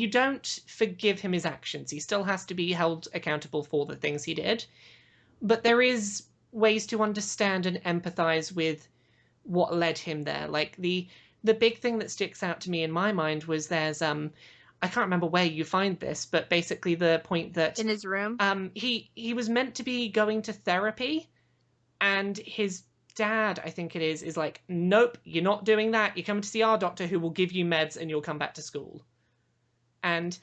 don't forgive him his actions. He still has to be held accountable for the things he did. But there is ways to understand and empathize with what led him there. Like the big thing that sticks out to me in my mind was there's I can't remember where you find this, but basically the point that In his room? he was meant to be going to therapy, and his dad, I think it is like, "Nope, you're not doing that. You're coming to see our doctor who will give you meds and you'll come back to school." And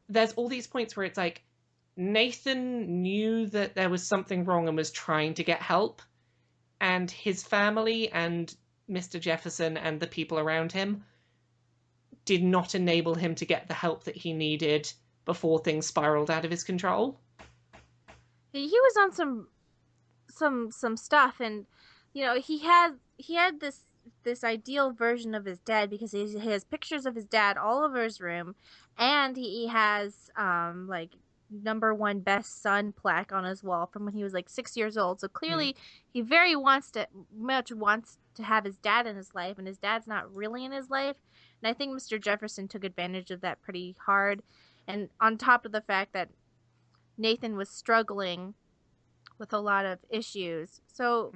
there's all these points where it's like, Nathan knew that there was something wrong and was trying to get help, and his family and Mr. Jefferson and the people around him did not enable him to get the help that he needed before things spiraled out of his control. He was on some stuff, and you know, he had this ideal version of his dad because he has pictures of his dad all over his room, and he has like #1 best son plaque on his wall from when he was like 6 years old. So clearly he very much wants to have his dad in his life, and his dad's not really in his life. And I think Mr. Jefferson took advantage of that pretty hard. And on top of the fact that Nathan was struggling with a lot of issues. So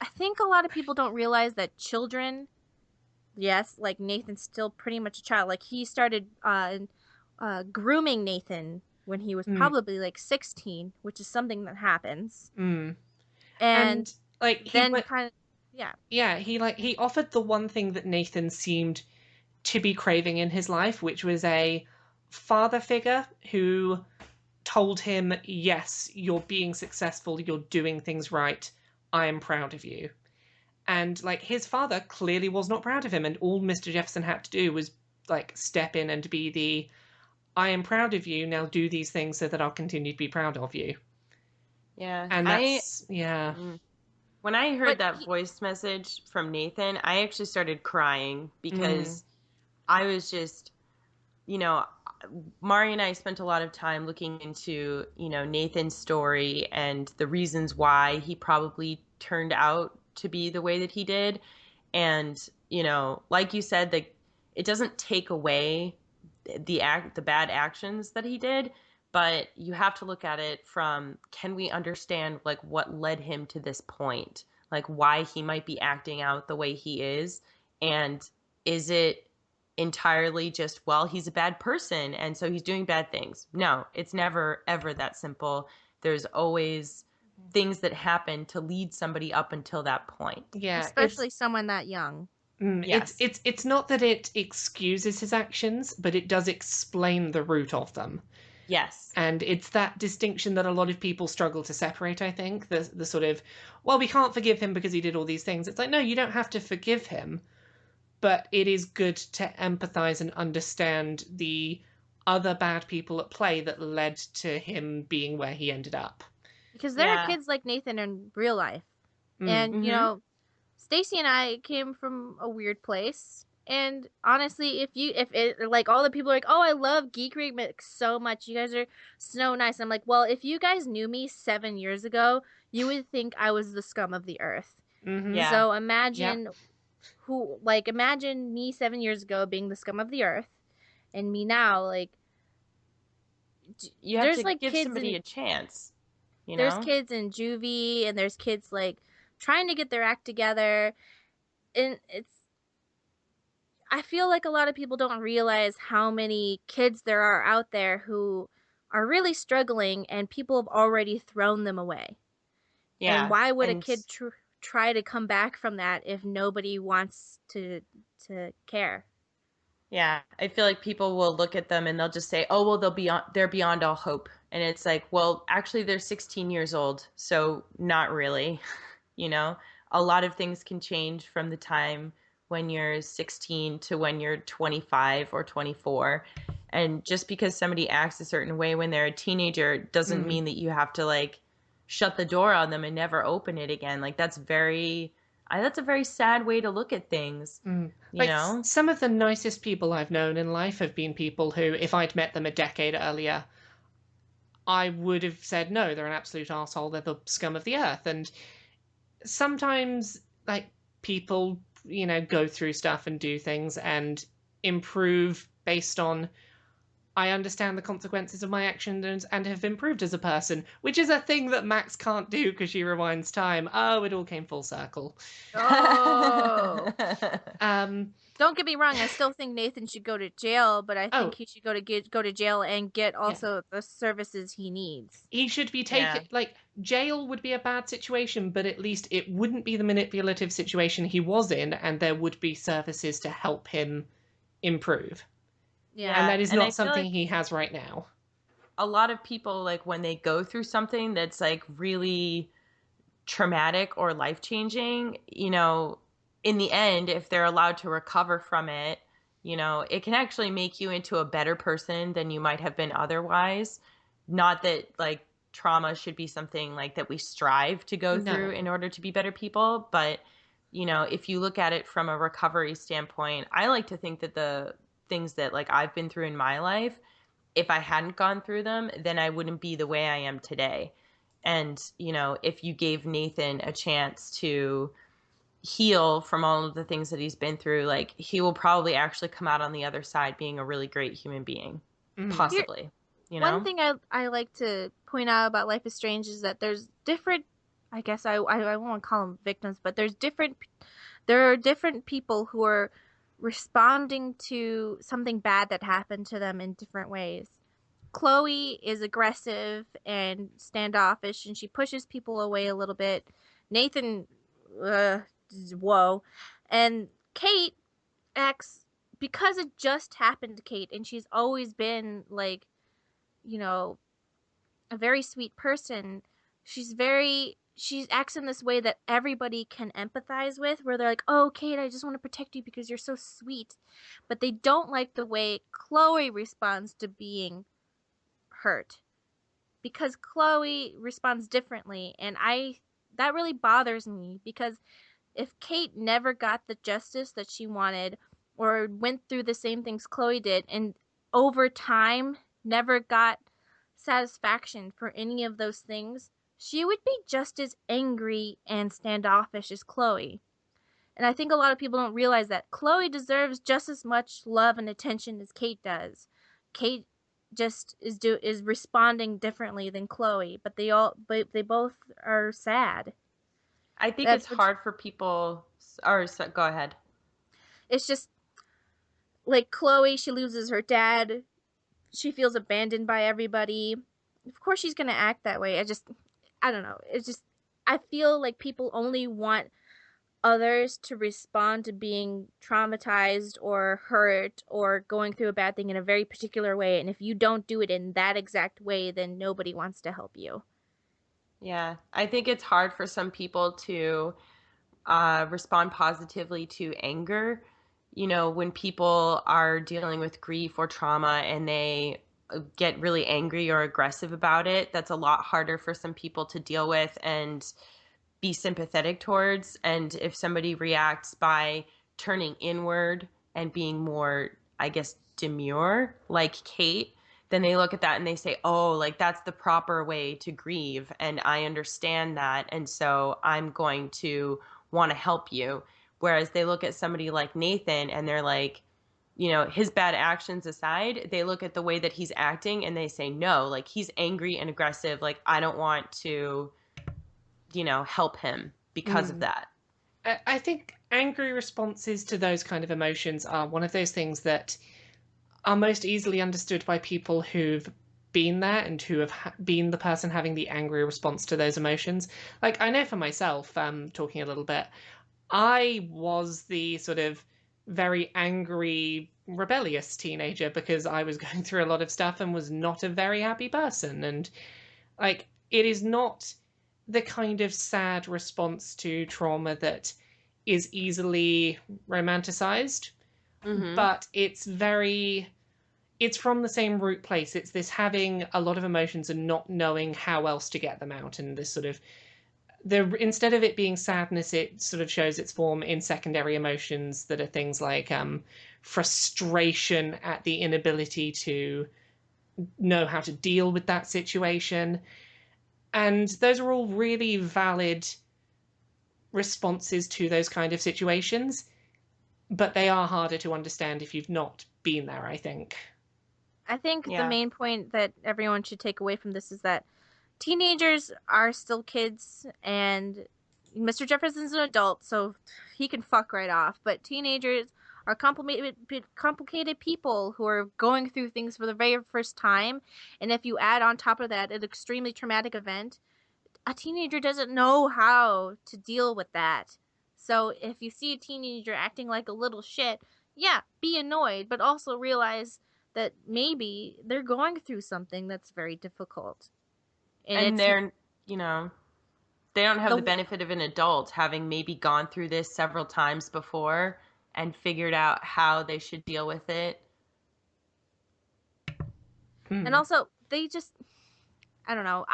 I think a lot of people don't realize that children, yes, like Nathan's still pretty much a child. Like he started grooming Nathan when he was probably like 16, which is something that happens. And like then he offered the one thing that Nathan seemed to be craving in his life, which was a father figure who told him, "Yes, you're being successful, you're doing things right, I am proud of you." And like his father clearly was not proud of him, and all Mr. Jefferson had to do was like step in and be the, "I am proud of you, now do these things so that I'll continue to be proud of you." Yeah. And that's when I heard that voice message from Nathan, I actually started crying because I was just, you know, Mari and I spent a lot of time looking into, you know, Nathan's story and the reasons why he probably turned out to be the way that he did. And, you know, like you said, that it doesn't take away the bad actions that he did, but you have to look at it from, can we understand like what led him to this point? Like why he might be acting out the way he is, and is it entirely just, well, he's a bad person and so he's doing bad things? No, it's never ever that simple. There's always things that happen to lead somebody up until that point. Yeah, especially someone that young. Yes. It's not that it excuses his actions, but it does explain the root of them. Yes. And it's that distinction that a lot of people struggle to separate, I think. The sort of, well, we can't forgive him because he did all these things. It's like, no, you don't have to forgive him, but it is good to empathize and understand the other bad people at play that led to him being where he ended up. Because there are kids like Nathan in real life. And, you know, Stacy and I came from a weird place. And honestly, if it, like all the people are like, "Oh, I love Geek Remix so much. You guys are so nice." I'm like, well, if you guys knew me 7 years ago, you would think I was the scum of the earth. Yeah. So imagine imagine me 7 years ago being the scum of the earth, and me now, like, you have to give somebody a chance. You know? There's kids in juvie, and there's kids like trying to get their act together. And I feel like a lot of people don't realize how many kids there are out there who are really struggling, and people have already thrown them away. Yeah. And why would a and kid try to come back from that if nobody wants to care? Yeah, I feel like people will look at them and they'll just say, "Oh, well, they're beyond all hope." And it's like, well, actually they're 16 years old, so not really. You know, a lot of things can change from the time when you're 16 to when you're 25 or 24. And just because somebody acts a certain way when they're a teenager doesn't mean that you have to like shut the door on them and never open it again. Like that's a very sad way to look at things. You Like know? some of the nicest people I've known in life have been people who, if I'd met them a decade earlier, I would have said, no, they're an absolute arsehole, they're the scum of the earth. And sometimes, like, people, you know, go through stuff and do things and improve based on, I understand the consequences of my actions and have improved as a person, which is a thing that Max can't do because she rewinds time. Oh, it all came full circle. Oh. Um, Don't get me wrong, I still think Nathan should go to jail, but I think he should go to jail and get also the services he needs. He should be taken, like, jail would be a bad situation, but at least it wouldn't be the manipulative situation he was in, and there would be services to help him improve. Yeah. And that is and I not feel something like he has right now. a lot of people, like when they go through something that's like really traumatic or life-changing, you know, in the end, if they're allowed to recover from it, you know, it can actually make you into a better person than you might have been otherwise. Not that like trauma should be something like that we strive to go through in order to be better people, but you know, if you look at it from a recovery standpoint, I like to think that the things that like I've been through in my life, if I hadn't gone through them, then I wouldn't be the way I am today. And, you know, if you gave Nathan a chance to heal from all of the things that he's been through, like he will probably actually come out on the other side being a really great human being. Possibly. You know? One thing I like to point out about Life is Strange is that there's different, I guess I won't call them victims, but there are different people who are responding to something bad that happened to them in different ways. Chloe is aggressive and standoffish, and she pushes people away a little bit. Nathan, whoa. And Kate acts, because it just happened to Kate, and she's always been, like, you know, a very sweet person. She acts in this way that everybody can empathize with, where they're like, oh, Kate, I just want to protect you because you're so sweet. But they don't like the way Chloe responds to being hurt, because Chloe responds differently, and that really bothers me, because if Kate never got the justice that she wanted or went through the same things Chloe did, and over time never got satisfaction for any of those things, she would be just as angry and standoffish as Chloe. And I think a lot of people don't realize that Chloe deserves just as much love and attention as Kate does. Kate just is responding differently than Chloe, but they both are sad. I think it's hard for people, or go ahead. It's just like Chloe, she loses her dad. She feels abandoned by everybody. Of course she's going to act that way. I don't know. I feel like people only want others to respond to being traumatized or hurt or going through a bad thing in a very particular way. And if you don't do it in that exact way, then nobody wants to help you. Yeah, I think it's hard for some people to respond positively to anger. You know, when people are dealing with grief or trauma and they get really angry or aggressive about it, that's a lot harder for some people to deal with and be sympathetic towards. And if somebody reacts by turning inward and being more, I guess, demure, like Kate, then they look at that and they say, oh, like that's the proper way to grieve. And I understand that. And so I'm going to want to help you. Whereas they look at somebody like Nathan and they're like, you know, his bad actions aside, they look at the way that he's acting and they say, no, like he's angry and aggressive. Like I don't want to, you know, help him. because of that. I think angry responses to those kind of emotions are one of those things that are most easily understood by people who've been there and who have been the person having the angry response to those emotions. Like, I know for myself, talking a little bit, I was the sort of very angry, rebellious teenager because I was going through a lot of stuff and was not a very happy person. And, like, it is not the kind of sad response to trauma that is easily romanticized, but it's from the same root place. It's this having a lot of emotions and not knowing how else to get them out, and this sort of instead of it being sadness, it sort of shows its form in secondary emotions that are things like frustration at the inability to know how to deal with that situation. And those are all really valid responses to those kind of situations, but they are harder to understand if you've not been there, I think. I think the main point that everyone should take away from this is that teenagers are still kids, and Mr. Jefferson's an adult, so he can fuck right off. But teenagers are complicated people who are going through things for the very first time. And if you add on top of that an extremely traumatic event, a teenager doesn't know how to deal with that. So if you see a teenager acting like a little shit, yeah, be annoyed, but also realize that maybe they're going through something that's very difficult. And they're, they don't have the benefit of an adult having maybe gone through this several times before and figured out how they should deal with it. And also, they just, I don't know,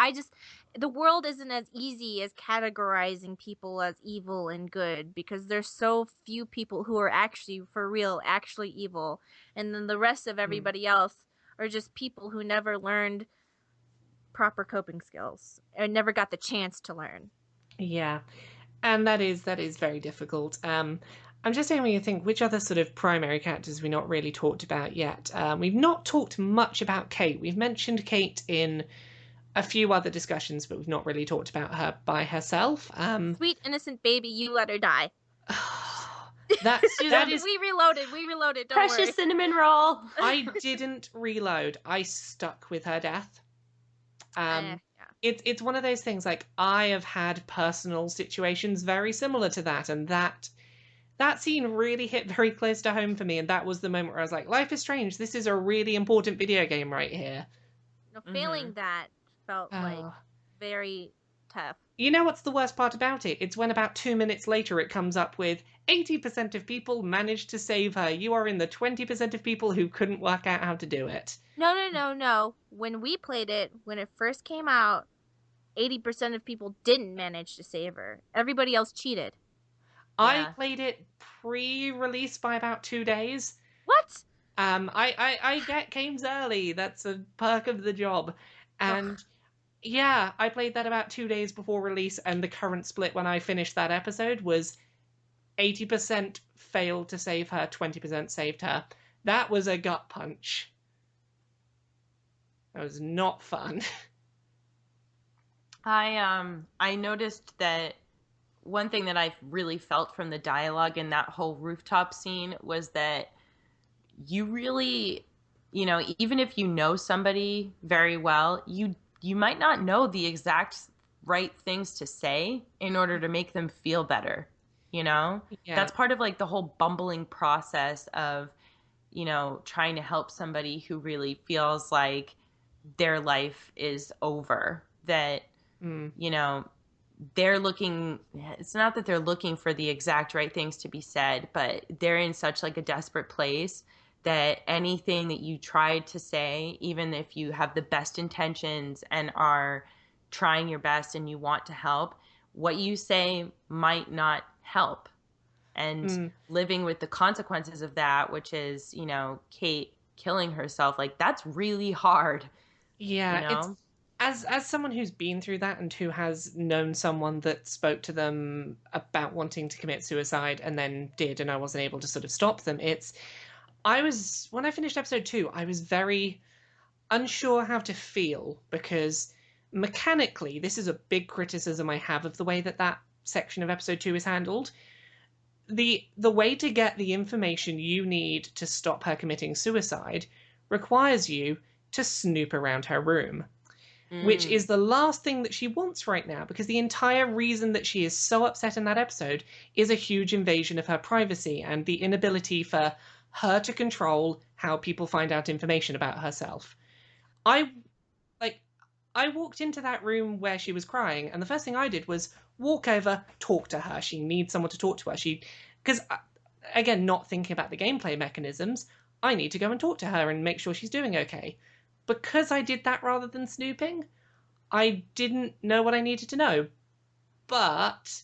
the world isn't as easy as categorizing people as evil and good, because there's so few people who are actually, for real, actually evil. And then the rest of everybody else are just people who never learned proper coping skills and never got the chance to learn. Yeah, and that is very difficult. I'm just having to think which other sort of primary characters we've not really talked about yet. We've not talked much about Kate. We've mentioned Kate in a few other discussions, but we've not really talked about her by herself. Sweet innocent baby, you let her die. that is. We reloaded. Don't Precious worry. cinnamon roll. I didn't reload. I stuck with her death. It's one of those things, like, I have had personal situations very similar to that, and that scene really hit very close to home for me, and that was the moment where I was like, Life is Strange, this is a really important video game right here. No, failing that felt like very tough. You know what's the worst part about it? It's when about 2 minutes later it comes up with 80% of people managed to save her. You are in the 20% of people who couldn't work out how to do it. No. When we played it, when it first came out, 80% of people didn't manage to save her. Everybody else cheated. I played it pre-release by about 2 days. What? I get games early. That's a perk of the job. And yeah, I played that about 2 days before release, and the current split when I finished that episode was 80% failed to save her, 20% saved her. That was a gut punch. That was not fun. I noticed that one thing that I really felt from the dialogue in that whole rooftop scene was that you really, even if you know somebody very well, you might not know the exact right things to say in order to make them feel better. That's part of like the whole bumbling process of, trying to help somebody who really feels like their life is over, that, they're looking, it's not that they're looking for the exact right things to be said, but they're in such like a desperate place that anything that you tried to say, even if you have the best intentions and are trying your best and you want to help, what you say might not help. And living with the consequences of that, which is, Kate killing herself, like, that's really hard. Yeah, it's as someone who's been through that and who has known someone that spoke to them about wanting to commit suicide and then did, and I wasn't able to sort of stop them. When I finished episode 2, I was very unsure how to feel, because mechanically, this is a big criticism I have of the way that section of episode 2 is handled. The way to get the information you need to stop her committing suicide requires you to snoop around her room, which is the last thing that she wants right now, because the entire reason that she is so upset in that episode is a huge invasion of her privacy and the inability for her to control how people find out information about herself. I walked into that room where she was crying, and the first thing I did was walk over, talk to her. She needs someone to talk to her. Because, again, not thinking about the gameplay mechanisms, I need to go and talk to her and make sure she's doing okay. Because I did that rather than snooping, I didn't know what I needed to know. But,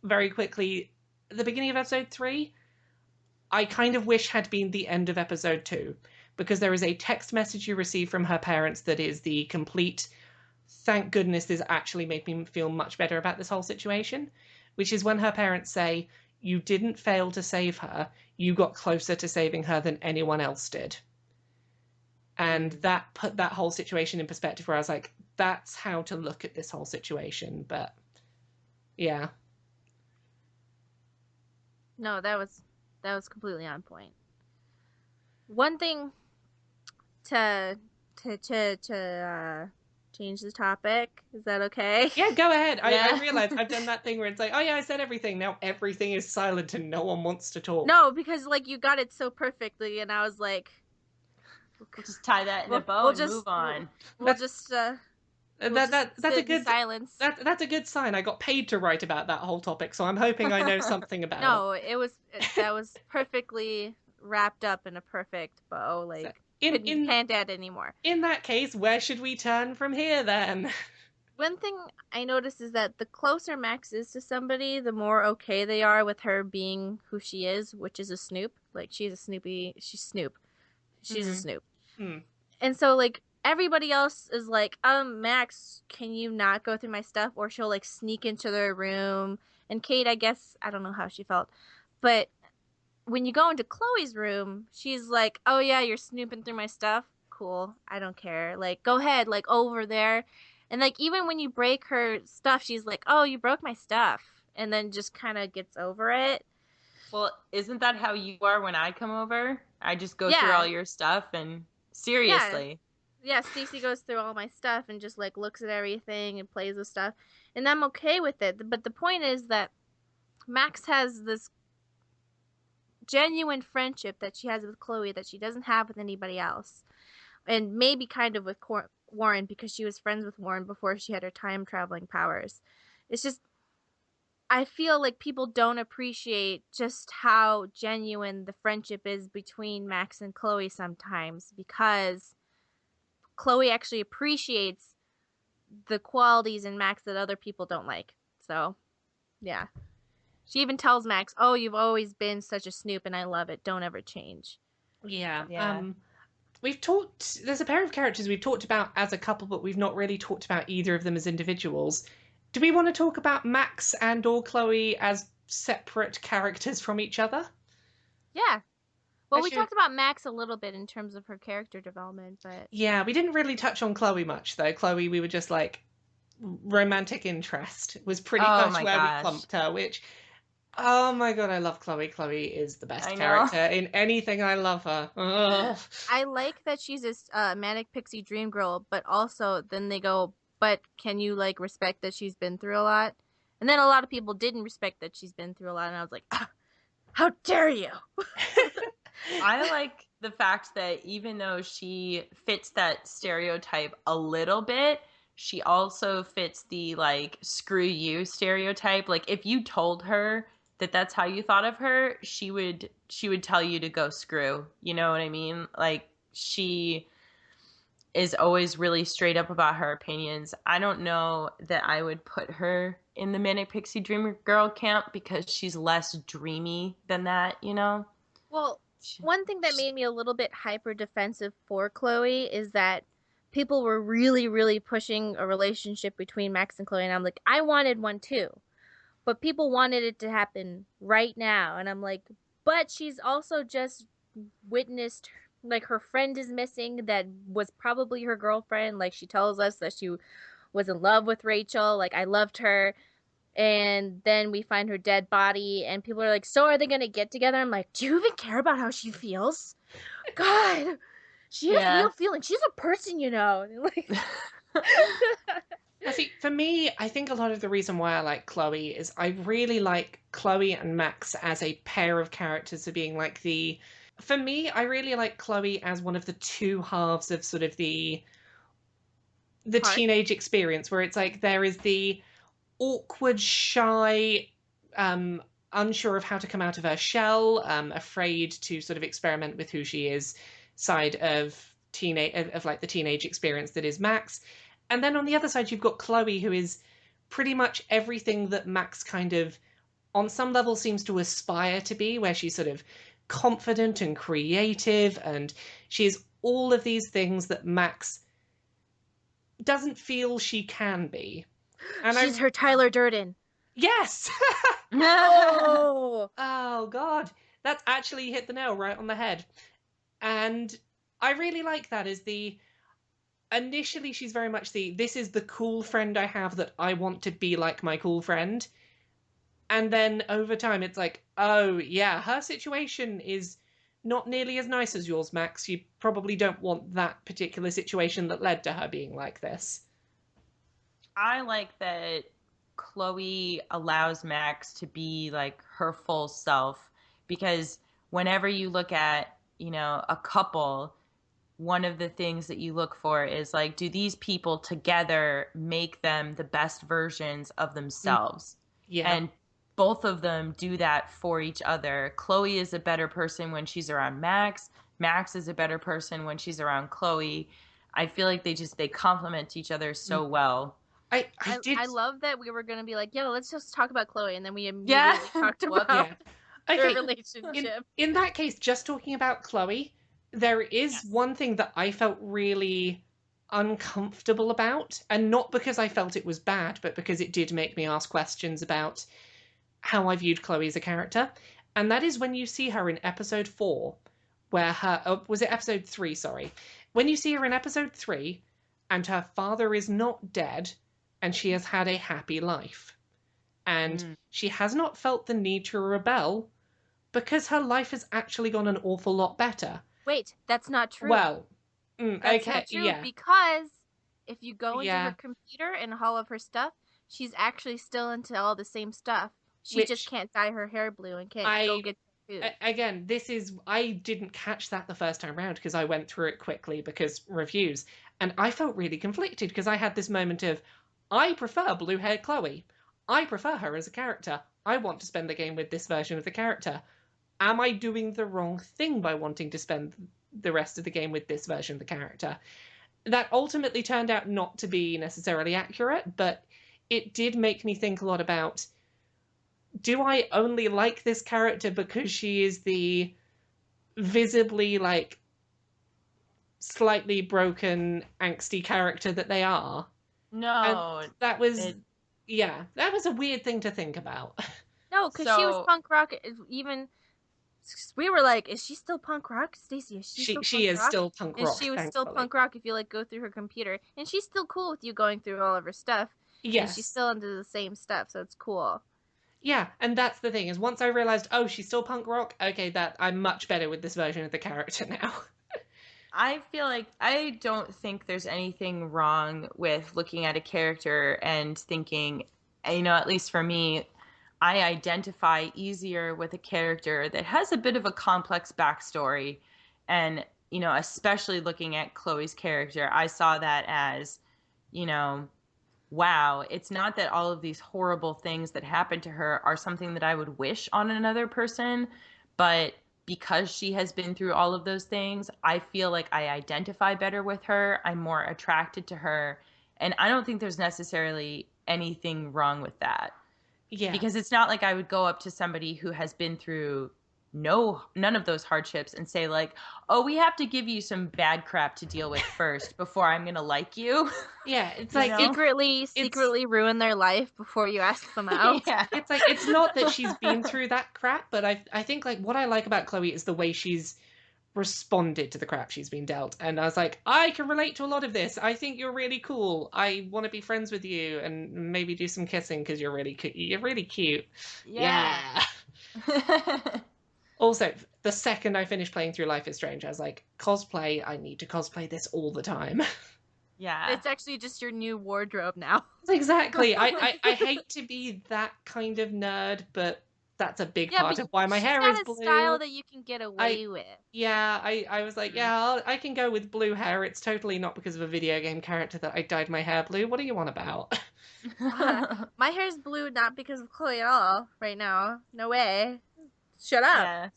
very quickly, at the beginning of episode 3, I kind of wish had been the end of episode 2. Because there is a text message you receive from her parents that is the complete, thank goodness this actually made me feel much better about this whole situation, which is when her parents say, you didn't fail to save her, you got closer to saving her than anyone else did. And that put that whole situation in perspective, where I was like, that's how to look at this whole situation. But yeah. No, that was completely on point. One thing to change the topic. Is that okay? Yeah, go ahead. Yeah. I realize I've done that thing where it's like, oh yeah, I said everything. Now everything is silent and no one wants to talk. No, because like you got it so perfectly, and I was like, we'll just tie that in a bow and move on. We'll just that's a good silence. That's a good sign. I got paid to write about that whole topic, so I'm hoping I know something about it. No, that was perfectly wrapped up in a perfect bow. Like can't add anymore. In that case, where should we turn from here then? One thing I noticed is that the closer Max is to somebody, the more okay they are with her being who she is, which is a snoop. Like, she's Snoop. She's a snoop. And so, like, everybody else is like, Max, can you not go through my stuff? Or she'll, like, sneak into their room. And Kate, I guess, I don't know how she felt. But when you go into Chloe's room, she's like, oh, yeah, you're snooping through my stuff? Cool. I don't care. Like, go ahead, like, over there. And, like, even when you break her stuff, she's like, oh, you broke my stuff. And then just kind of gets over it. Well, isn't that how you are when I come over? I just go through all your stuff and seriously. Yeah, Stacy goes through all my stuff and just, like, looks at everything and plays with stuff. And I'm okay with it. But the point is that Max has this genuine friendship that she has with Chloe that she doesn't have with anybody else. And maybe kind of with Warren, because she was friends with Warren before she had her time traveling powers. It's just, I feel like people don't appreciate just how genuine the friendship is between Max and Chloe sometimes, because Chloe actually appreciates the qualities in Max that other people don't like. So, yeah. She even tells Max, oh, you've always been such a snoop and I love it. Don't ever change. Yeah. There's a pair of characters we've talked about as a couple, but we've not really talked about either of them as individuals. Do we want to talk about Max and or Chloe as separate characters from each other? Yeah. Well, we talked about Max a little bit in terms of her character development, but... Yeah, we didn't really touch on Chloe much, though. Chloe, we were just like, romantic interest was pretty much where we clumped her, which... Oh my god, I love Chloe. Chloe is the best character in anything. I love her. Ugh. I like that she's this manic pixie dream girl, but also then they go, but can you, like, respect that she's been through a lot? And then a lot of people didn't respect that she's been through a lot, and I was like, how dare you? I like the fact that even though she fits that stereotype a little bit, she also fits the, like, screw you stereotype. Like, if you told her that that's how you thought of her, she would tell you to go screw. You know what I mean? Like, she is always really straight up about her opinions. I don't know that I would put her in the Manic Pixie Dream Girl camp because she's less dreamy than that, you know? Well, one thing that made me a little bit hyper defensive for Chloe is that people were really, really pushing a relationship between Max and Chloe, and I'm like, I wanted one too. But people wanted it to happen right now, and I'm like, but she's also just witnessed, like, her friend is missing that was probably her girlfriend. Like, she tells us that she was in love with Rachel. Like, I loved her. And then we find her dead body, and people are like, so are they going to get together? I'm like, do you even care about how she feels? God, she has real feelings. She's a person, you know. Like... Now, see, for me, I think a lot of the reason why I like Chloe is I really like Chloe and Max as a pair of characters of being like the... For me, I really like Chloe as one of the two halves of sort of the teenage experience, where it's like there is the awkward, shy, unsure of how to come out of her shell, afraid to sort of experiment with who she is side of like the teenage experience that is Max. And then on the other side, you've got Chloe, who is pretty much everything that Max kind of, on some level, seems to aspire to be, where she's sort of confident and creative, and she's all of these things that Max doesn't feel she can be. And she's her Tyler Durden. Yes! Oh! Oh, God. That's actually hit the nail right on the head. And I really like that as the... Initially, she's very much this is the cool friend I have that I want to be like my cool friend. And then over time, it's like, oh, yeah, her situation is not nearly as nice as yours, Max. You probably don't want that particular situation that led to her being like this. I like that Chloe allows Max to be like her full self, because whenever you look at, a couple, one of the things that you look for is like, do these people together make them the best versions of themselves? Yeah. And both of them do that for each other. Chloe is a better person when she's around Max. Max is a better person when she's around Chloe. I feel like they complement each other so well. I love that we were going to be like, yeah, let's just talk about Chloe. And then we immediately talked about their relationship. In that case, just talking about Chloe, there is one thing that I felt really uncomfortable about. And not because I felt it was bad, but because it did make me ask questions about how I viewed Chloe as a character. And that is when you see her in episode 4, where was it episode 3? Sorry. When you see her in episode 3 and her father is not dead, and she has had a happy life. And she has not felt the need to rebel because her life has actually gone an awful lot better. Wait, that's not true. Well, that's not true, because if you go into her computer and all of her stuff, she's actually still into all the same stuff. She just can't dye her hair blue and can't go get food. Again, I didn't catch that the first time around because I went through it quickly because reviews. And I felt really conflicted because I had this moment of, I prefer blue-haired Chloe. I prefer her as a character. I want to spend the game with this version of the character. Am I doing the wrong thing by wanting to spend the rest of the game with this version of the character? That ultimately turned out not to be necessarily accurate, but it did make me think a lot about, do I only like this character because she is the visibly, like, slightly broken, angsty character that they are? No, and that was that was a weird thing to think about. No, because she was punk rock. Even we were like, is she still punk rock, Stacy? Is she still punk rock? And she was still punk rock if you like go through her computer, and she's still cool with you going through all of her stuff. Yes, and she's still into the same stuff, so it's cool. Yeah, and that's the thing is, once I realized, oh, she's still punk rock. Okay, that I'm much better with this version of the character now. I feel like I don't think there's anything wrong with looking at a character and thinking, at least for me, I identify easier with a character that has a bit of a complex backstory. And, especially looking at Chloe's character, I saw that as, wow, it's not that all of these horrible things that happen to her are something that I would wish on another person, but because she has been through all of those things, I feel like I identify better with her. I'm more attracted to her. And I don't think there's necessarily anything wrong with that. Yeah. Because it's not like I would go up to somebody who has been through none of those hardships and say like, oh, we have to give you some bad crap to deal with first before I'm going to like you. Yeah. It's like secretly ruin their life before you ask them out. Yeah. It's like, it's not that she's been through that crap, but I think like what I like about Chloe is the way she's responded to the crap she's been dealt. And I was like, I can relate to a lot of this. I think you're really cool. I want to be friends with you and maybe do some kissing because you're really cute. You're really cute. Yeah. Also, the second I finished playing through Life is Strange, I was like, cosplay, I need to cosplay this all the time. Yeah. It's actually just your new wardrobe now. Exactly. I hate to be that kind of nerd, but that's a big part of why my hair is blue. She's got a style that you can get away with. Yeah, I was like, yeah, I can go with blue hair. It's totally not because of a video game character that I dyed my hair blue. What are you on about? My hair's blue not because of Chloe at all right now. No way. Shut up.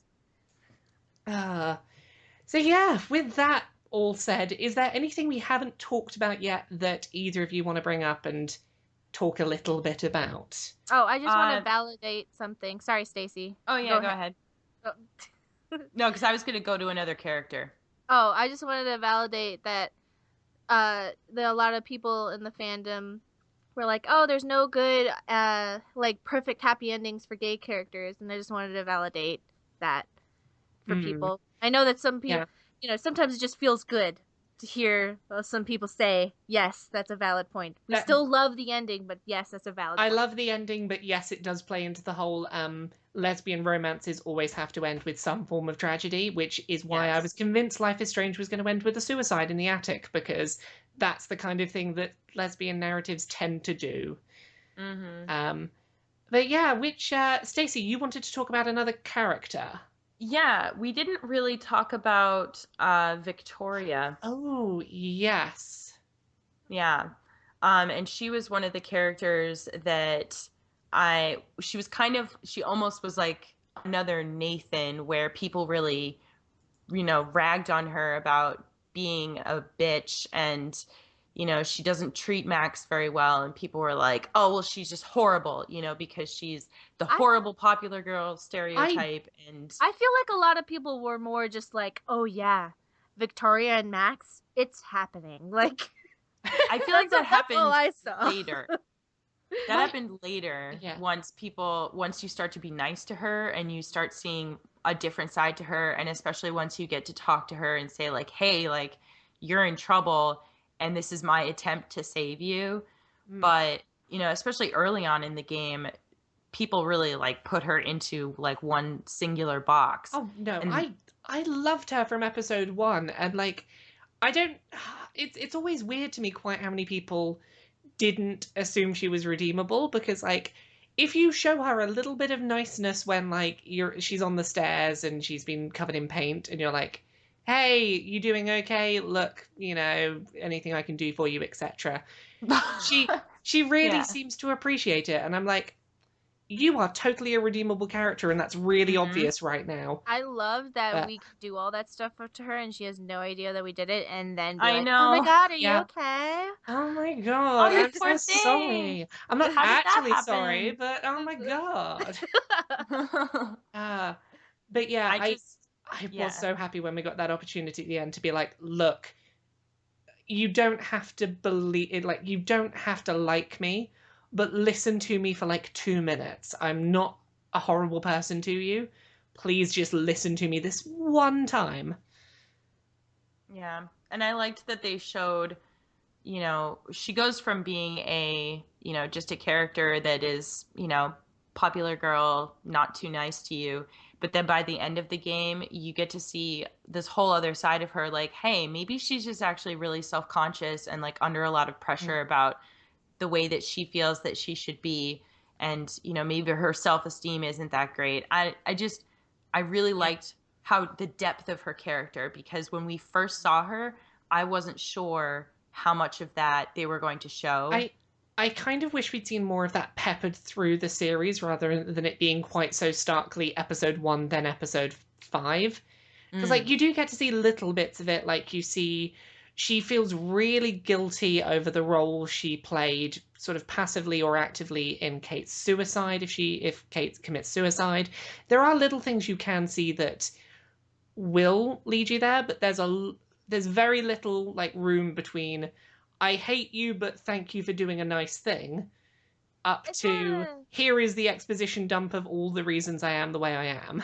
Yeah. So yeah, with that all said, is there anything we haven't talked about yet that either of you want to bring up and talk a little bit about? Oh, I just want to validate something. Sorry, Stacy. Oh yeah, go ahead. Oh. No, because I was going to go to another character. Oh, I just wanted to validate that a lot of people in the fandom were like, oh, there's no good like perfect happy endings for gay characters, and I just wanted to validate that for people. I know that some people, sometimes it just feels good to hear some people say, yes, that's a valid point. We still love the ending, but yes, that's a valid point. I love the ending, but yes, it does play into the whole lesbian romances always have to end with some form of tragedy, which is why I was convinced Life is Strange was going to end with a suicide in the attic, because that's the kind of thing that lesbian narratives tend to do. But yeah, Stacey, you wanted to talk about another character. Yeah, we didn't really talk about Victoria. Oh, yes. Yeah. And she was one of the characters that she almost was like another Nathan, where people really, ragged on her about being a bitch, and, she doesn't treat Max very well, and people were like, oh, well, she's just horrible, because she's the horrible popular girl stereotype. And I feel like a lot of people were more just like, oh yeah, Victoria and Max, it's happening. Like, I feel like that happened later. That happened later. Yeah. Once you start to be nice to her and you start seeing a different side to her, and especially once you get to talk to her and say like, hey, like, you're in trouble and this is my attempt to save you. But, especially early on in the game, people really like put her into like one singular box. Oh no, I loved her from episode 1, and like, it's always weird to me quite how many people didn't assume she was redeemable, because like, if you show her a little bit of niceness when like she's on the stairs and she's been covered in paint, and you're like, hey, you doing okay? Look, anything I can do for you, etc. She really seems to appreciate it, and I'm like, you are totally a redeemable character, and that's really obvious right now. I love that we could do all that stuff to her, and she has no idea that we did it, and then be I like, know. oh my god, are you okay? Oh my god, you I'm poor so thing. sorry. I'm not How did that actually happen? sorry, but oh my god. But yeah, I was so happy when we got that opportunity at the end to be like, look, you don't have to believe it, like, you don't have to like me, but listen to me for like 2 minutes. I'm not a horrible person to you. Please just listen to me this one time. Yeah. And I liked that they showed, she goes from being just a character that is, popular girl, not too nice to you. But then by the end of the game, you get to see this whole other side of her, like, hey, maybe she's just actually really self-conscious and like under a lot of pressure about the way that she feels that she should be. And, maybe her self-esteem isn't that great. I really liked how the depth of her character, because when we first saw her, I wasn't sure how much of that they were going to show. I kind of wish we'd seen more of that peppered through the series rather than it being quite so starkly episode 1 then episode 5. Because like, you do get to see little bits of it. Like, you see she feels really guilty over the role she played, sort of passively or actively, in Kate's suicide, if Kate commits suicide. There are little things you can see that will lead you there, but there's very little like room between I hate you, but thank you for doing a nice thing, up to here is the exposition dump of all the reasons I am the way I am.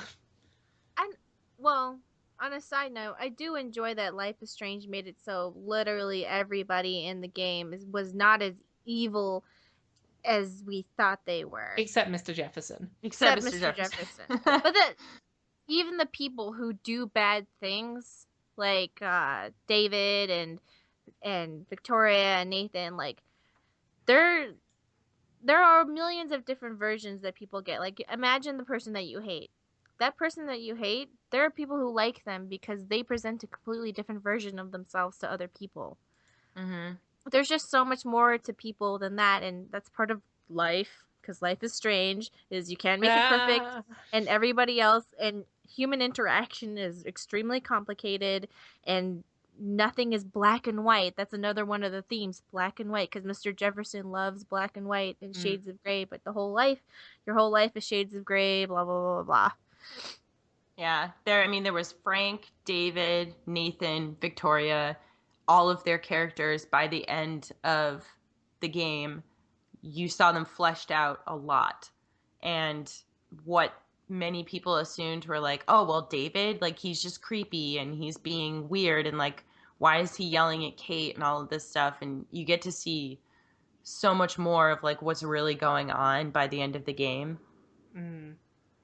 And, well, On a side note, I do enjoy that Life is Strange made it so literally everybody in the game was not as evil as we thought they were. Except Mr. Jefferson. Except Mr. Jefferson. But even the people who do bad things, like David and Victoria and Nathan, like there are millions of different versions that people get. Like, imagine the person that you hate. That person that you hate, there are people who like them because they present a completely different version of themselves to other people. Mm-hmm. There's just so much more to people than that, and that's part of life, because life is strange, is you can't make it perfect, and everybody else, and human interaction is extremely complicated, and nothing is black and white. That's another one of the themes, black and white, because Mr. Jefferson loves black and white and shades of gray, but your whole life is shades of gray, blah, blah, blah, blah. Yeah, there was Frank, David, Nathan, Victoria, all of their characters. By the end of the game, you saw them fleshed out a lot. And what many people assumed were like, oh, well, David, like, he's just creepy and he's being weird and like, why is he yelling at Kate and all of this stuff? And you get to see so much more of like what's really going on by the end of the game.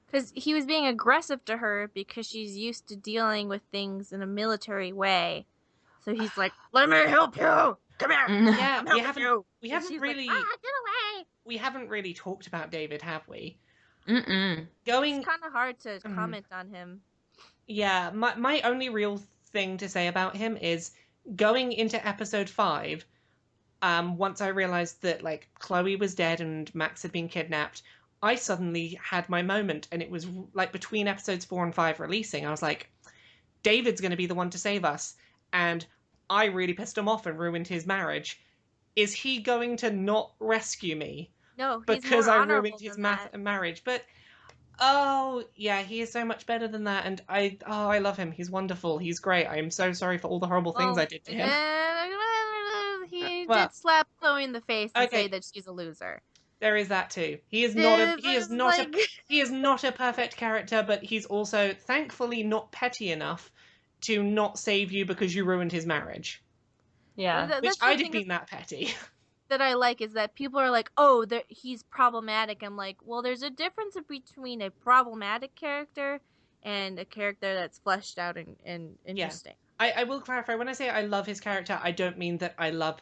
Because he was being aggressive to her because she's used to dealing with things in a military way. So he's like, let me help you. Come here. Yeah, we haven't really. Like, get away. We haven't really talked about David, have we? Mm-mm. It's kind of hard to comment on him. Yeah, my only real thing to say about him is going into episode 5. Once I realized that like Chloe was dead and Max had been kidnapped, I suddenly had my moment, and it was like between episodes 4 and 5 releasing. I was like, David's going to be the one to save us, and I really pissed him off and ruined his marriage. Is he going to not rescue me? No, he's because more I honorable ruined his than that. marriage. But oh yeah, he is so much better than that, and I love him. He's wonderful. He's great. I am so sorry for all the horrible things I did to him. He did slap Chloe in the face and say that she's a loser. There is that too. He is not a perfect character, but he's also thankfully not petty enough to not save you because you ruined his marriage. Yeah, which I'd have been that petty. That I like is that people are like, oh, he's problematic. I'm like, well, there's a difference between a problematic character and a character that's fleshed out and interesting. Yeah. I will clarify, when I say I love his character, I don't mean that I love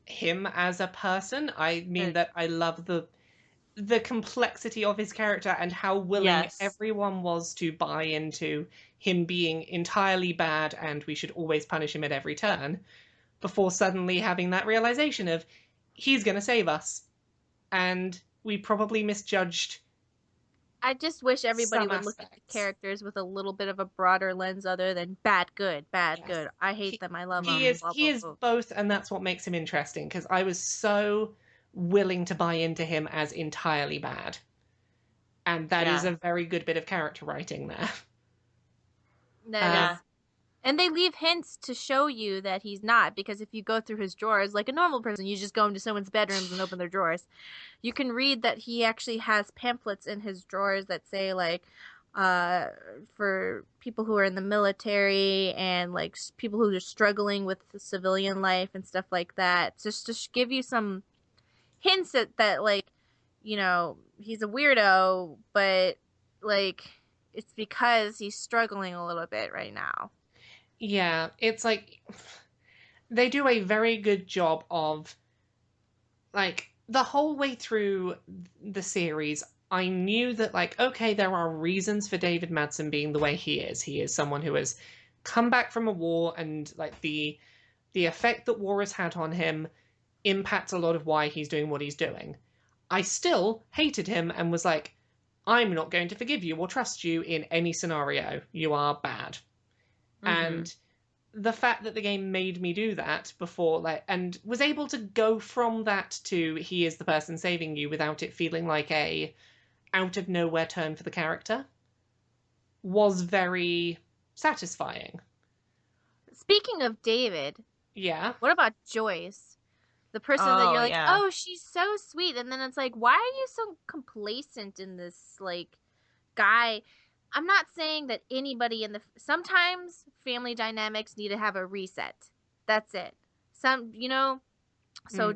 him as a person. I mean that I love the complexity of his character and how willing everyone was to buy into him being entirely bad and we should always punish him at every turn, before suddenly having that realization of he's going to save us. And we probably misjudged. I just wish everybody would look at the characters with a little bit of a broader lens other than bad, good, good. I hate them, I love them. He is both, and that's what makes him interesting, because I was so willing to buy into him as entirely bad. And that is a very good bit of character writing there. That is. And they leave hints to show you that he's not, because if you go through his drawers, like a normal person, you just go into someone's bedrooms and open their drawers. You can read that he actually has pamphlets in his drawers that say, like, for people who are in the military and, like, people who are struggling with the civilian life and stuff like that. Just to give you some hints at that, like, you know, he's a weirdo, but, like, it's because he's struggling a little bit right now. Yeah, it's like they do a very good job of, like, the whole way through the series, I knew that, like, okay, there are reasons for David Madsen being the way he is. He is someone who has come back from a war, and, like, the effect that war has had on him impacts a lot of why he's doing what he's doing. I still hated him and was like, I'm not going to forgive you or trust you in any scenario. You are bad. And the fact that the game made me do that before, like, and was able to go from that to he is the person saving you without it feeling like a out of nowhere turn for the character, was very satisfying. Speaking of David, what about Joyce? The person that you're like, oh, she's so sweet, and then it's like, why are you so complacent in this, like, guy? I'm not saying that anybody sometimes family dynamics need to have a reset. That's it. So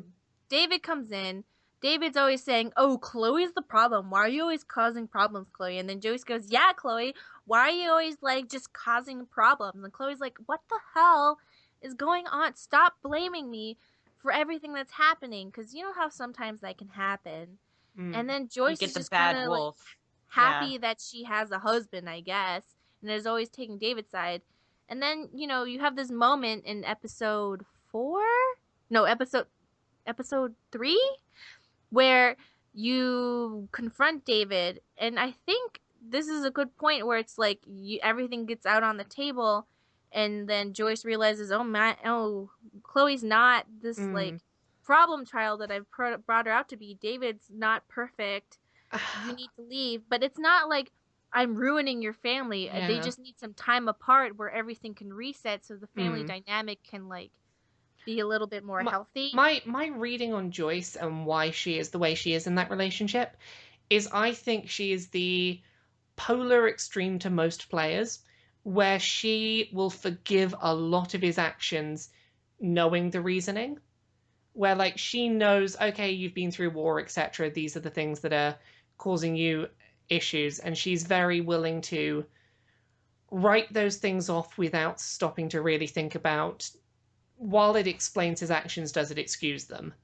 David comes in. David's always saying, "Oh, Chloe's the problem. Why are you always causing problems, Chloe?" And then Joyce goes, "Yeah, Chloe, why are you always like just causing problems?" And Chloe's like, "What the hell is going on? Stop blaming me for everything that's happening, because you know how sometimes that can happen." And then You Joyce get is the just kind bad of like wolf. happy that she has a husband, I guess, and is always taking David's side. And then, you have this moment in episode 4? No, episode 3, where you confront David, and I think this is a good point where it's like everything gets out on the table, and then Joyce realizes, oh, Chloe's not this like problem child that I've brought her out to be. David's not perfect. You need to leave. But it's not like I'm ruining your family. Yeah. They just need some time apart where everything can reset, so the family dynamic can like be a little bit more healthy. My reading on Joyce and why she is the way she is in that relationship is I think she is the polar extreme to most players, where she will forgive a lot of his actions knowing the reasoning, where like she knows, okay, you've been through war, etc., these are the things that are causing you issues, and she's very willing to write those things off without stopping to really think about, while it explains his actions, does it excuse them?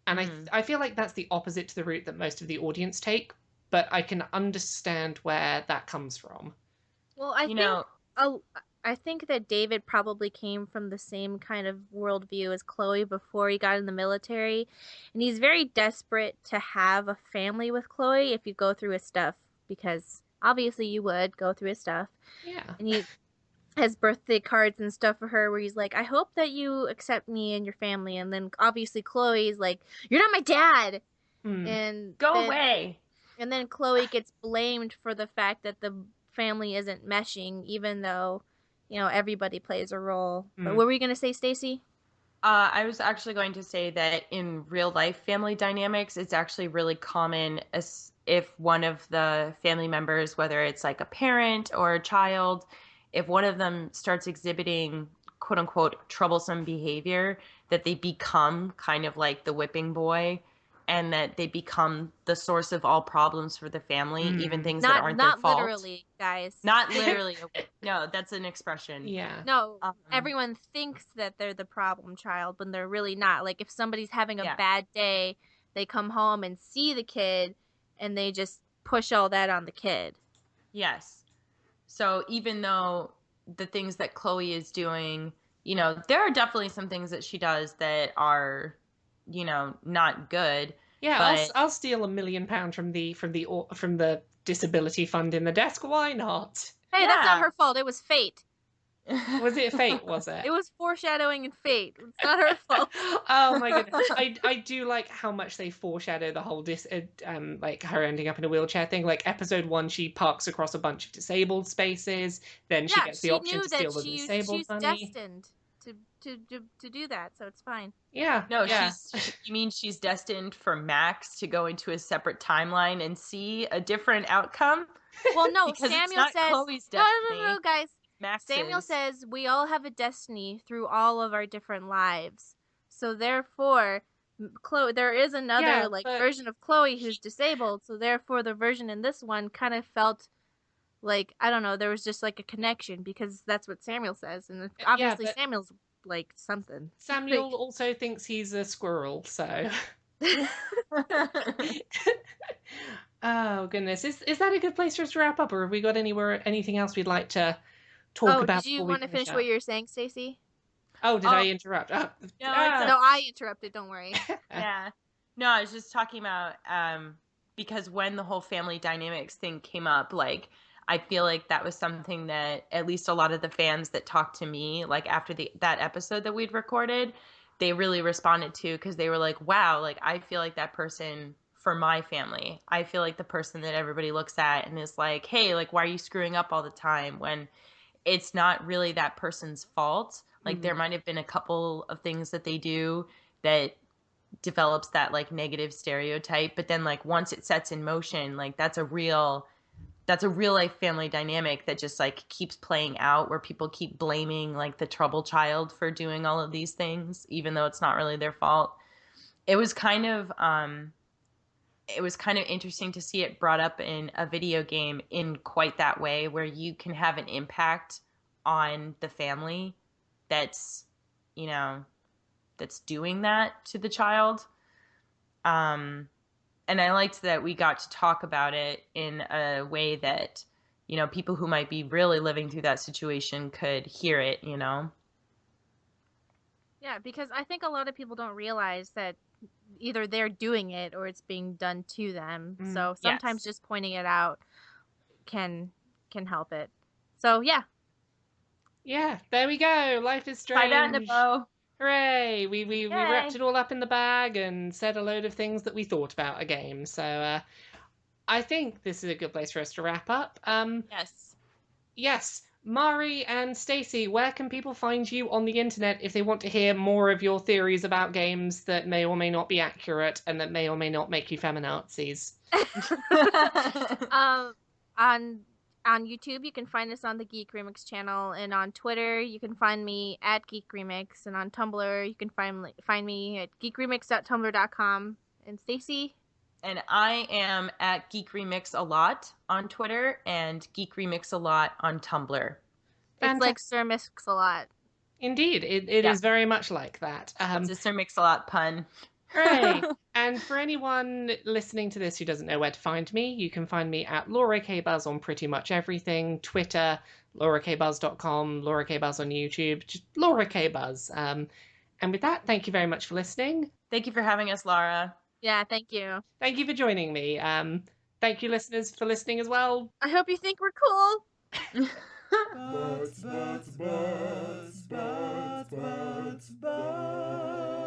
And I feel like that's the opposite to the route that most of the audience take, but I can understand where that comes from. Well, I think that David probably came from the same kind of worldview as Chloe before he got in the military, and he's very desperate to have a family with Chloe if you go through his stuff, because obviously you would go through his stuff. Yeah. And he has birthday cards and stuff for her where he's like, "I hope that you accept me and your family." And then obviously Chloe's like, "You're not my dad." And Go away. And then Chloe gets blamed for the fact that the family isn't meshing, even though, everybody plays a role. But what were you going to say, Stacy? I was actually going to say that in real life family dynamics, it's actually really common as if one of the family members, whether it's like a parent or a child, if one of them starts exhibiting quote unquote troublesome behavior, that they become kind of like the whipping boy, and that they become the source of all problems for the family, even things that aren't their fault. Not literally, guys. Not literally. No, that's an expression. Yeah. No, everyone thinks that they're the problem child when they're really not. Like if somebody's having a bad day, they come home and see the kid and they just push all that on the kid. Yes. So even though the things that Chloe is doing, there are definitely some things that she does that are, not good. Yeah, but... I'll steal £1 million from the disability fund in the desk. Why not? Hey, that's not her fault. It was fate. Was it fate? Was it? It was foreshadowing and fate. It's not her fault. Oh my goodness! I do like how much they foreshadow the whole like her ending up in a wheelchair thing. Like episode 1, she parks across a bunch of disabled spaces. Then she gets the option to steal the disabled money. She's destined to do that, so it's fine. Yeah. No, yeah. You mean she's destined for Max to go into a separate timeline and see a different outcome? Well, no, because Samuel it's not says Chloe's destiny. No, guys. Max's. Samuel says we all have a destiny through all of our different lives. So therefore, Chloe, there is another version of Chloe who's disabled. So therefore, the version in this one kind of felt like, I don't know, there was just like a connection, because that's what Samuel says, and obviously Samuel's like something. Samuel also thinks he's a squirrel, so. Oh goodness, is that a good place for us to wrap up, or have we got anything else we'd like to talk about? Did you want to finish what you were saying, Stacy? Oh, did I interrupt? Oh, no, I interrupted. Don't worry. Yeah, no, I was just talking about because when the whole family dynamics thing came up, like I feel like that was something that at least a lot of the fans that talked to me, like after that episode that we'd recorded, they really responded to, because they were like, wow, like I feel like that person for my family. I feel like the person that everybody looks at and is like, hey, like, why are you screwing up all the time, when it's not really that person's fault. Like there might have been a couple of things that they do that develops that like negative stereotype, but then like once it sets in motion, like that's a real that's a real life family dynamic that just like keeps playing out, where people keep blaming like the troubled child for doing all of these things, even though it's not really their fault. It was kind of interesting to see it brought up in a video game in quite that way, where you can have an impact on the family that's, you know, that's doing that to the child. And I liked that we got to talk about it in a way that, you know, people who might be really living through that situation could hear it, you know? Yeah, because I think a lot of people don't realize that either they're doing it or it's being done to them. So sometimes just pointing it out can help it. So yeah. Yeah, there we go. Life is Strange. Tie that in a bow. Hooray! We wrapped it all up in the bag and said a load of things that we thought about a game. So I think this is a good place for us to wrap up. Yes. Yes. Mari and Stacy, where can people find you on the internet if they want to hear more of your theories about games that may or may not be accurate and that may or may not make you feminazis? On YouTube, you can find us on the Geek Remix channel, and on Twitter, you can find me at Geek Remix, and on Tumblr, you can find me at geekremix.tumblr.com. And Stacy? And I am at Geek Remix a lot on Twitter and Geek Remix a lot on Tumblr. It's like Sir Mix-a-Lot. Indeed, it is very much like that. It's a Sir Mix-a-Lot pun. Hooray! And for anyone listening to this who doesn't know where to find me, you can find me at LauraKBuzz on pretty much everything. Twitter, LauraKBuzz.com, LauraKBuzz on YouTube, just LauraKBuzz. And with that, thank you very much for listening. Thank you for having us, Laura. Yeah, thank you. Thank you for joining me. Thank you, listeners, for listening as well. I hope you think we're cool. Butts, butts, butts, butts, butts, butts.